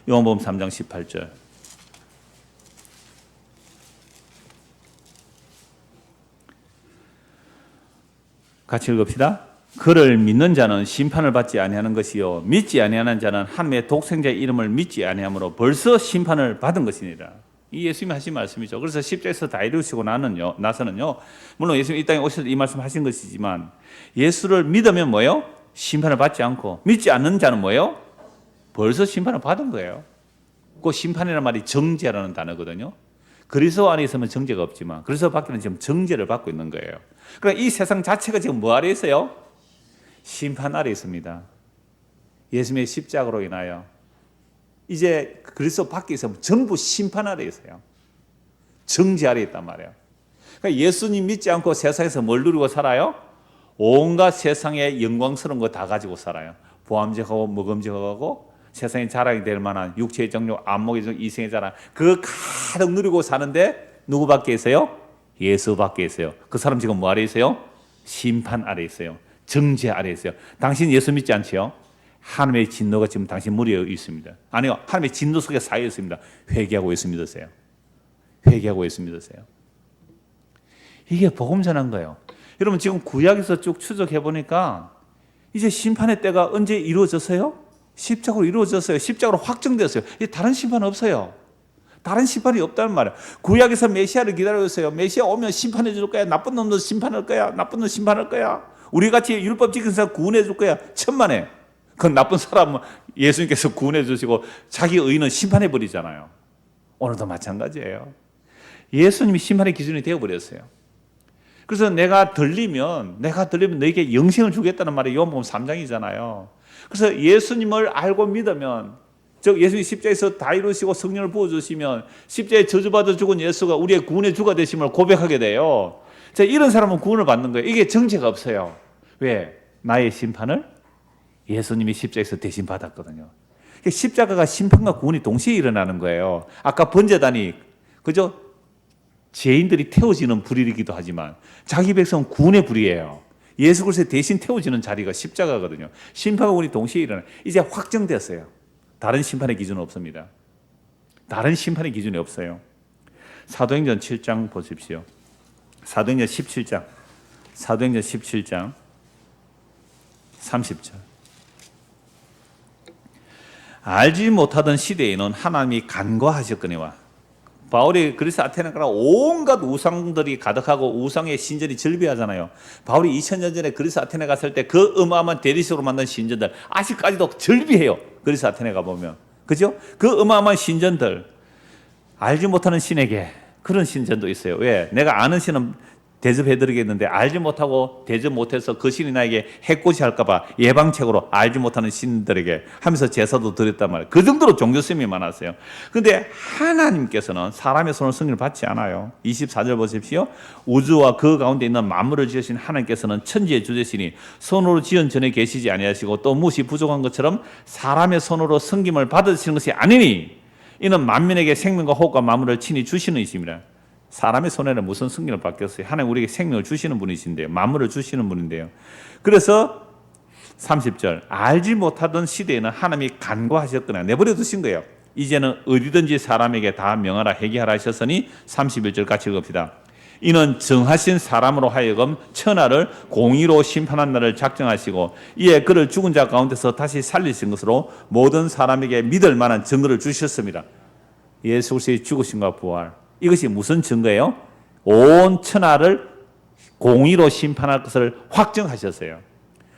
요한복음 3장 18절. 같이 읽읍시다. 그를 믿는 자는 심판을 받지 아니하는 것이요 믿지 아니하는 자는 하나님의 독생자의 이름을 믿지 아니하므로 벌써 심판을 받은 것이니라. 이 예수님이 하신 말씀이죠. 그래서 십자에서 다 이루시고 나서는요, 물론 예수님이 이 땅에 오셔서 이 말씀 하신 것이지만 예수를 믿으면 뭐예요? 심판을 받지 않고, 믿지 않는 자는 뭐예요? 벌써 심판을 받은 거예요. 그 심판이라는 말이 정죄라는 단어거든요. 그리스도 안에 있으면 정죄가 없지만 그리스도 밖에는 지금 정죄를 받고 있는 거예요. 그러니까 이 세상 자체가 지금 뭐 아래 있어요? 심판 아래 있습니다. 예수님의 십자가로 인하여 이제 그리스도 밖에 있으면 전부 심판 아래 있어요. 정죄 아래 있단 말이에요. 그러니까 예수님 믿지 않고 세상에서 뭘 누리고 살아요? 온갖 세상의 영광스러운 거 다 가지고 살아요. 보암직하고 먹음직하고 세상에 자랑이 될 만한 육체의 정욕, 안목의 정욕, 이생의 자랑 그거 가득 누리고 사는데 누구 밖에 있어요? 예수 밖에 있어요. 그 사람 지금 뭐 아래 있어요? 심판 아래 있어요. 정죄 아래 있어요. 당신 예수 믿지 않지요? 하나님의 진노가 지금 당신 머리에 있습니다. 아니요, 하나님의 진노 속에 쌓여 있습니다. 회개하고 예수 믿으세요. 회개하고 예수 믿으세요. 이게 복음 전한 거예요. 여러분 지금 구약에서 쭉 추적해 보니까 이제 심판의 때가 언제 이루어졌어요? 십자가로 이루어졌어요. 십자가로 확정됐어요. 다른 심판 없어요. 다른 심판이 없다는 말이에요. 구약에서 메시아를 기다리고 있어요. 메시아 오면 심판해 줄 거야. 나쁜 놈도 심판할 거야. 나쁜 놈 심판할 거야. 우리같이 율법 지키는 사람 구원해 줄 거야. 천만에. 그 나쁜 사람은 예수님께서 구원해 주시고 자기 의는 심판해 버리잖아요. 오늘도 마찬가지예요. 예수님이 심판의 기준이 되어버렸어요. 그래서 내가 들리면 너에게 영생을 주겠다는 말이 요한복음 3장이잖아요. 그래서 예수님을 알고 믿으면 즉 예수님 십자가에서 다 이루시고 성령을 부어주시면 십자가에 저주받아 죽은 예수가 우리의 구원의 주가 되심을 고백하게 돼요. 자, 이런 사람은 구원을 받는 거예요. 이게 정죄가 없어요. 왜? 나의 심판을 예수님이 십자가에서 대신 받았거든요. 십자가가 심판과 구원이 동시에 일어나는 거예요. 아까 번제단이 그죠? 죄인들이 태워지는 불이기도 하지만 자기 백성은 구원의 불이에요. 예수 그리스도 대신 태워지는 자리가 십자가거든요. 심판과 구원이 동시에 일어나요. 이제 확정됐어요. 다른 심판의 기준은 없습니다. 다른 심판의 기준이 없어요. 사도행전 7장 보십시오. 사도행전 17장 30절. 알지 못하던 시대에는 하나님이 간과하셨거니와. 바울이 그리스 아테네 가라 온갖 우상들이 가득하고 우상의 신전이 절비하잖아요. 바울이 2000년 전에 그리스 아테네 갔을 때 그 어마어마한 대리석으로 만든 신전들 아직까지도 절비해요. 그리스 아테네 가보면. 그죠? 그 어마어마한 신전들 알지 못하는 신에게 그런 신전도 있어요. 왜? 내가 아는 신은 대접해드리겠는데 알지 못하고 대접 못해서 그 신이 나에게 해코지 할까봐 예방책으로 알지 못하는 신들에게 하면서 제사도 드렸단 말이에요. 그 정도로 종교심이 많았어요. 그런데 하나님께서는 사람의 손을 승인을 받지 않아요. 24절 보십시오. 우주와 그 가운데 있는 만물을 지으신 하나님께서는 천지의 주제시니 손으로 지은 전에 계시지 아니하시고 또 무엇이 부족한 것처럼 사람의 손으로 섬김을 받으시는 것이 아니니 이는 만민에게 생명과 호흡과 만물을 친히 주시는 이십니다. 사람의 손에는 무슨 승리를 받겠어요? 하나님 우리에게 생명을 주시는 분이신데요. 만물을 주시는 분인데요. 그래서 30절 알지 못하던 시대에는 하나님이 간과하셨거나 내버려 두신 거예요. 이제는 어디든지 사람에게 다 명하라 회개하라 하셨으니 31절 같이 읽읍시다. 이는 정하신 사람으로 하여금 천하를 공의로 심판한 날을 작정하시고 이에 그를 죽은 자 가운데서 다시 살리신 것으로 모든 사람에게 믿을 만한 증거를 주셨습니다. 예수 그리스도의 죽으심과 부활 이것이 무슨 증거예요? 온 천하를 공의로 심판할 것을 확정하셨어요.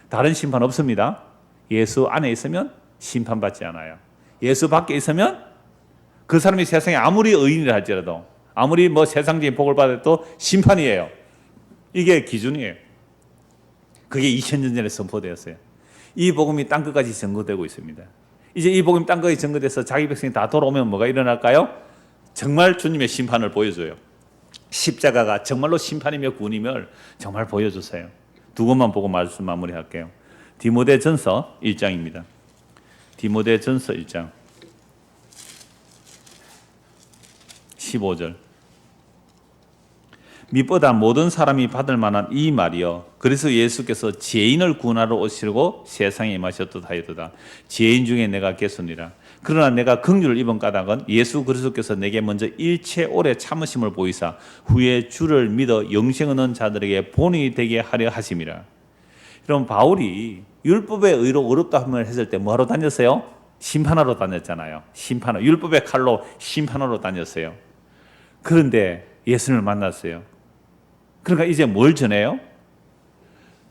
다른 심판 없습니다. 예수 안에 있으면 심판받지 않아요. 예수 밖에 있으면 그 사람이 세상에 아무리 의인이라 할지라도 아무리 세상적인 복을 받아도 심판이에요. 이게 기준이에요. 그게 2000년 전에 선포되었어요. 이 복음이 땅끝까지 전거되고 있습니다. 이제 이 복음이 땅끝까지 전거돼서 자기 백성이 다 돌아오면 뭐가 일어날까요? 정말 주님의 심판을 보여줘요. 십자가가 정말로 심판이며 구원임을 정말 보여주세요. 두 것만 보고 말씀 마무리할게요. 디모데전서 1장입니다. 디모데전서 1장 15절 밑보다 모든 사람이 받을 만한 이 말이여 그래서 예수께서 죄인을 구원하러 오시려고 세상에 임하셨도다 하였도다. 죄인 중에 내가 개수니라. 그러나 내가 긍휼을 입은 까닭은 예수 그리스도께서 내게 먼저 일체 오래 참으심을 보이사 후에 주를 믿어 영생 얻는 자들에게 본이 되게 하려 하심이라. 여러분 바울이 율법의 의로 어렵다 하면 했을 때 뭐하러 다녔어요? 심판하러 다녔잖아요. 심판하러 율법의 칼로 심판하러 다녔어요. 그런데 예수님을 만났어요. 그러니까 이제 뭘 전해요?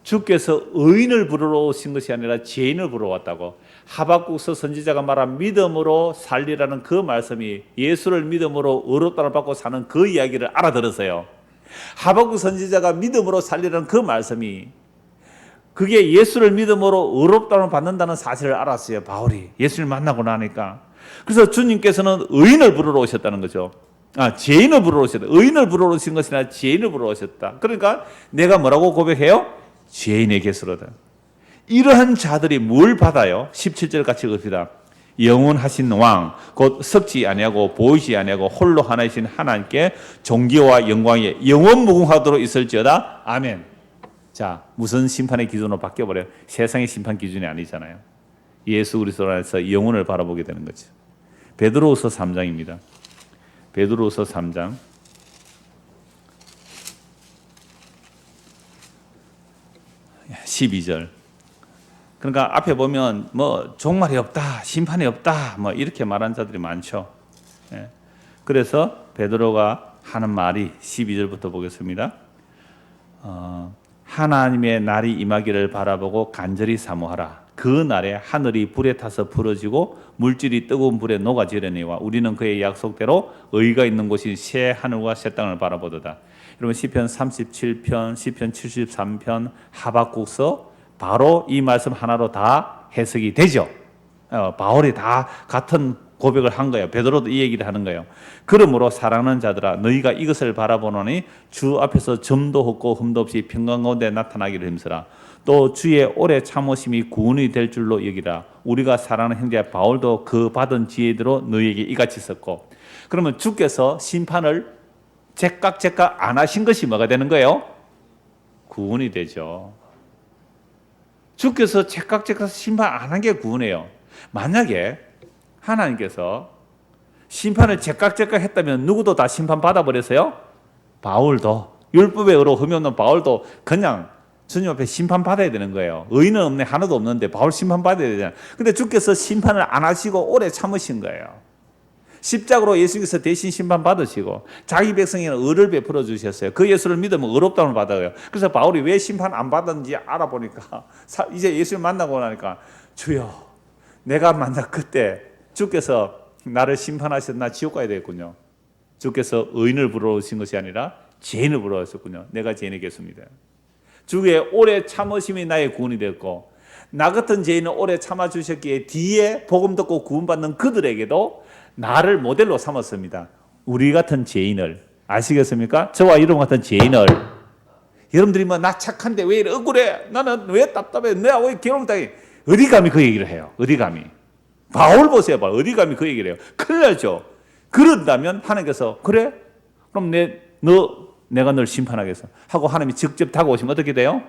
주께서 의인을 부르러 오신 것이 아니라 죄인을 부르러 왔다고. 하박국서 선지자가 말한 믿음으로 살리라는 그 말씀이 예수를 믿음으로 의롭다를 받고 사는 그 이야기를 알아들으세요. 하박국 선지자가 믿음으로 살리라는 그 말씀이 그게 예수를 믿음으로 의롭다를 받는다는 사실을 알았어요. 바울이 예수를 만나고 나니까. 그래서 주님께서는 의인을 부르러 오셨다는 거죠. 죄인을 부르러 오셨다. 의인을 부르러 오신 것이 아니라 죄인을 부르러 오셨다. 그러니까 내가 뭐라고 고백해요? 죄인의 개수로다. 이러한 자들이 뭘 받아요? 17절 같이 읽읍시다. 영원하신 왕 곧 섞지 아니하고 보이지 아니하고 홀로 하나이신 하나님께 존귀와 영광이 영원무궁하도록 있을지어다. 아멘. 자, 무슨 심판의 기준으로 바뀌어버려요? 세상의 심판 기준이 아니잖아요. 예수 그리스도 안에서 영혼을 바라보게 되는 거죠. 베드로후서 3장입니다. 베드로후서 3장 12절. 그러니까 앞에 보면 뭐 종말이 없다, 심판이 없다, 뭐 이렇게 말하는 자들이 많죠. 그래서 베드로가 하는 말이 12절부터 보겠습니다. 하나님의 날이 임하기를 바라보고 간절히 사모하라. 그 날에 하늘이 불에 타서 부러지고 물질이 뜨거운 불에 녹아지려니와 우리는 그의 약속대로 의가 있는 곳이 새 하늘과 새 땅을 바라보도다. 여러분 시편 37편, 시편 73편, 하박국서 바로 이 말씀 하나로 다 해석이 되죠. 바울이 다 같은 고백을 한 거예요. 베드로도 이 얘기를 하는 거예요. 그러므로 사랑하는 자들아 너희가 이것을 바라보노니 주 앞에서 점도 없고 흠도 없이 평강 가운데 나타나기를 힘쓰라. 또 주의 오래 참으심이 구원이 될 줄로 여기라. 우리가 사랑하는 형제 바울도 그 받은 지혜대로 너희에게 이같이 썼고. 그러면 주께서 심판을 제깍 안 하신 것이 뭐가 되는 거예요? 구원이 되죠. 주께서 제깍 심판 안 한 게 구원이에요. 만약에 하나님께서 심판을 제깍 했다면 누구도 다 심판 받아버렸어요? 바울도. 율법에 의로 흠이 없는 바울도 그냥 주님 앞에 심판 받아야 되는 거예요. 의인은 없네, 하나도 없는데 바울 심판 받아야 되잖아요. 근데 주께서 심판을 안 하시고 오래 참으신 거예요. 십자가로 예수께서 대신 심판 받으시고 자기 백성에는 의를 베풀어 주셨어요. 그 예수를 믿으면 의롭다움을 받아요. 그래서 바울이 왜 심판 안 받았는지 알아보니까 이제 예수를 만나고 나니까 주여 내가 만나 그때 주께서 나를 심판하셔서 나 지옥 가야 되겠군요. 주께서 의인을 부러우신 것이 아니라 죄인을 부러우셨군요. 내가 죄인의 개수입니다. 주의 오래 참으심이 나의 구원이 되었고 나 같은 죄인을 오래 참아주셨기에 뒤에 복음 듣고 구원받는 그들에게도 나를 모델로 삼았습니다. 우리 같은 죄인을 아시겠습니까? 저와 여러분 같은 죄인을 여러분들이 뭐 나 착한데 왜 이래 억울해? 나는 왜 답답해? 내가 왜 괴롭다니? 어디 감히 그 얘기를 해요? 어디 감히? 바울 보세요. 바울. 어디 감히 그 얘기를 해요? 큰일 나죠. 그런다면 하나님께서 그래? 그럼 내가 널 심판하겠어 하고 하나님이 직접 다가오시면 어떻게 돼요?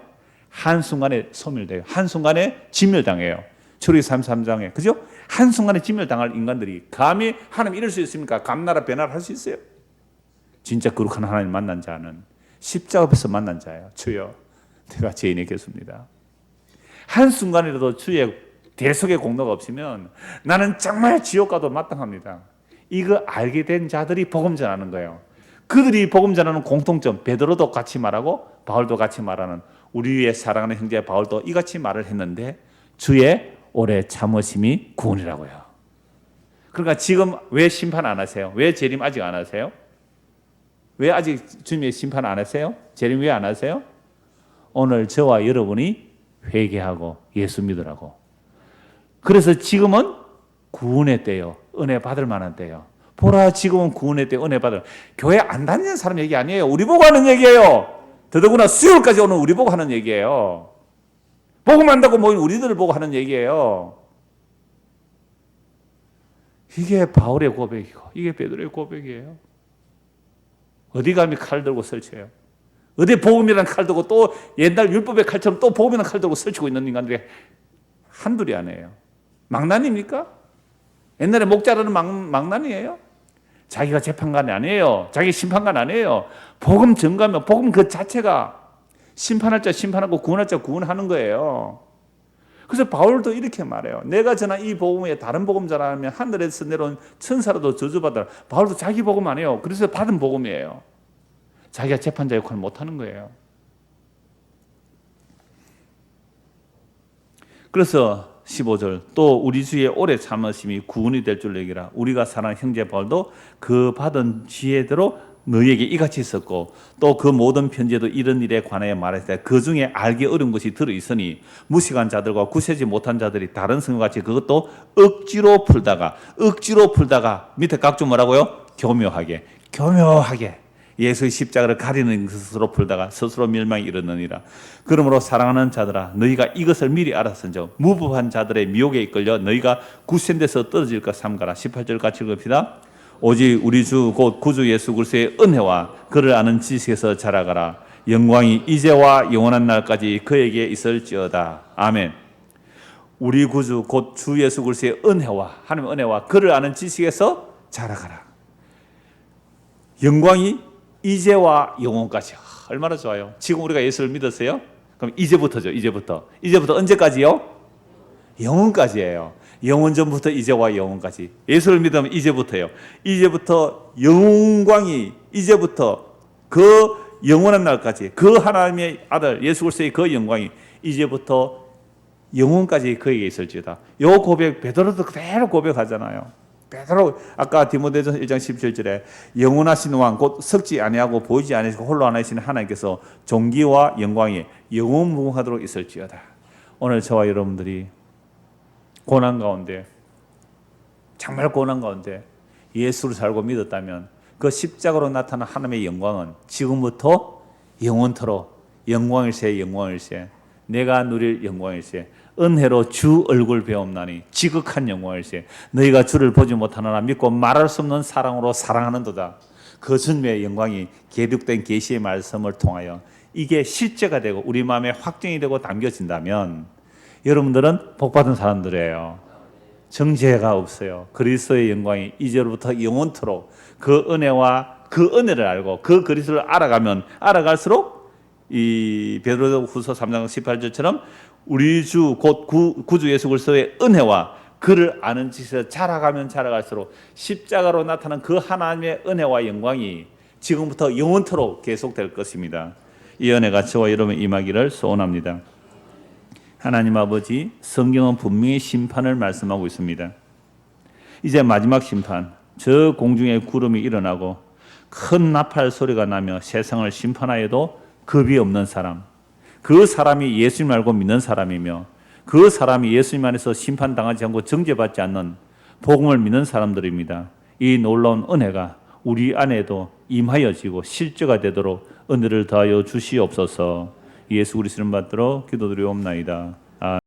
한순간에 소멸돼요. 한순간에 진멸당해요. 출애굽기 33장에 그죠? 한순간에 진멸당할 인간들이 감히 하나님 이럴 수 있습니까? 감나라 배나라 할 수 있어요? 진짜 거룩한 하나님 만난 자는 십자가 앞에서 만난 자예요. 주여 내가 죄인의 개수입니다. 한순간이라도 주의 대속의 공로가 없으면 나는 정말 지옥 가도 마땅합니다. 이거 알게 된 자들이 복음 전하는 거예요. 그들이 복음 전하는 공통점, 베드로도 같이 말하고 바울도 같이 말하는 우리 위에 사랑하는 형제 바울도 이같이 말을 했는데 주의 오래 참으심이 구원이라고요. 그러니까 지금 왜 심판 안 하세요? 왜 재림 아직 안 하세요? 왜 아직 주님의 심판 안 하세요? 재림 왜 안 하세요? 오늘 저와 여러분이 회개하고 예수 믿으라고. 그래서 지금은 구원의 때요. 은혜 받을 만한 때요. 보라 지금은 구원의 때 은혜 받을. 교회 안 다니는 사람 얘기 아니에요. 우리 보고 하는 얘기예요. 더더구나 수요일까지 오는 우리 보고 하는 얘기예요. 복음 안다고 모인 우리들을 보고 하는 얘기예요. 이게 바울의 고백이고 이게 베드로의 고백이에요. 어디 감히 칼 들고 설쳐요. 어디 복음이라는 칼 들고 또 옛날 율법의 칼처럼 또 복음이라는 칼 들고 설치고 있는 인간들이 한둘이 아니에요. 망난입니까? 옛날에 목자라는 망난이에요. 자기가 재판관이 아니에요. 자기 심판관 아니에요. 복음 전가면 복음 그 자체가 심판할 자 심판하고 구원할 자 구원하는 거예요. 그래서 바울도 이렇게 말해요. 내가 전한 이 복음에 다른 복음 전하면 하늘에서 내려온 천사라도 저주받아라. 바울도 자기 복음 아니에요. 그래서 받은 복음이에요. 자기가 재판자 역할을 못하는 거예요. 그래서 15절 또 우리 주의 오래 참으심이 구원이 될 줄 여기라. 우리가 사랑하는 형제 바울도 그 받은 지혜대로 너희에게 이같이 있었고 또 그 모든 편지에도 이런 일에 관하여 말했을 때 그 중에 알기 어려운 것이 들어있으니 무식한 자들과 구세지 못한 자들이 다른 성같이 그것도 억지로 풀다가 밑에 각주 뭐라고요? 교묘하게 예수의 십자가를 가리는 것으로 풀다가 스스로 멸망이 이르느니라. 그러므로 사랑하는 자들아 너희가 이것을 미리 알았은즉 무법한 자들의 미혹에 이끌려 너희가 굳센 데서 떨어질 것 삼가라. 18절 같이 읽읍시다. 오직 우리 주 곧 구주 예수 그리스도의 은혜와 그를 아는 지식에서 자라가라. 영광이 이제와 영원한 날까지 그에게 있을지어다. 아멘. 우리 구주 곧 주 예수 그리스도의 은혜와 하나님의 은혜와 그를 아는 지식에서 자라가라. 영광이 이제와 영원까지. 얼마나 좋아요. 지금 우리가 예수를 믿었어요? 그럼 이제부터죠. 이제부터 언제까지요? 영원까지예요. 영원 전부터 이제와 영원까지. 예수를 믿으면 이제부터요. 이제부터 영광이 이제부터 그 영원한 날까지 그 하나님의 아들 예수 그리스도의 그 영광이 이제부터 영원까지 그에게 있을지어다. 요 고백 베드로도 그대로 고백하잖아요. 베드로 아까 디모데전서 1장 17절에 영원하신 왕 곧 썩지 아니하고 보이지 아니하시고 홀로 하나이신 하나님께서 존귀와 영광이 영원무궁하도록 있을지어다. 오늘 저와 여러분들이 고난 가운데 정말 고난 가운데 예수를 살고 믿었다면 그 십자가로 나타난 하나님의 영광은 지금부터 영원토록 영광일세 내가 누릴 영광일세 은혜로 주 얼굴 배움나니 지극한 영광일세 너희가 주를 보지 못하느라 믿고 말할 수 없는 사랑으로 사랑하는도다. 그 주님의 영광이 계득된 계시의 말씀을 통하여 이게 실제가 되고 우리 마음에 확정이 되고 담겨진다면 여러분들은 복받은 사람들이에요. 정죄가 없어요. 그리스도의 영광이 이제로부터 영원토록 그 은혜와 그 은혜를 알고 그 그리스도를 알아가면 알아갈수록 이 베드로후서 3장 18절처럼 우리 주 곧 구주 예수 그리스도의 은혜와 그를 아는 지식에서 자라가면 자라갈수록 십자가로 나타난 그 하나님의 은혜와 영광이 지금부터 영원토록 계속될 것입니다. 이 은혜가 저와 여러분 임하기를 소원합니다. 하나님 아버지, 성경은 분명히 심판을 말씀하고 있습니다. 이제 마지막 심판, 저 공중에 구름이 일어나고 큰 나팔 소리가 나며 세상을 심판하여도 겁이 없는 사람, 그 사람이 예수님 알고 믿는 사람이며 그 사람이 예수님 안에서 심판당하지 않고 정죄받지 않는 복음을 믿는 사람들입니다. 이 놀라운 은혜가 우리 안에도 임하여지고 실제가 되도록 은혜를 더하여 주시옵소서. 예수 그리스도를 받들어 기도드리옵나이다.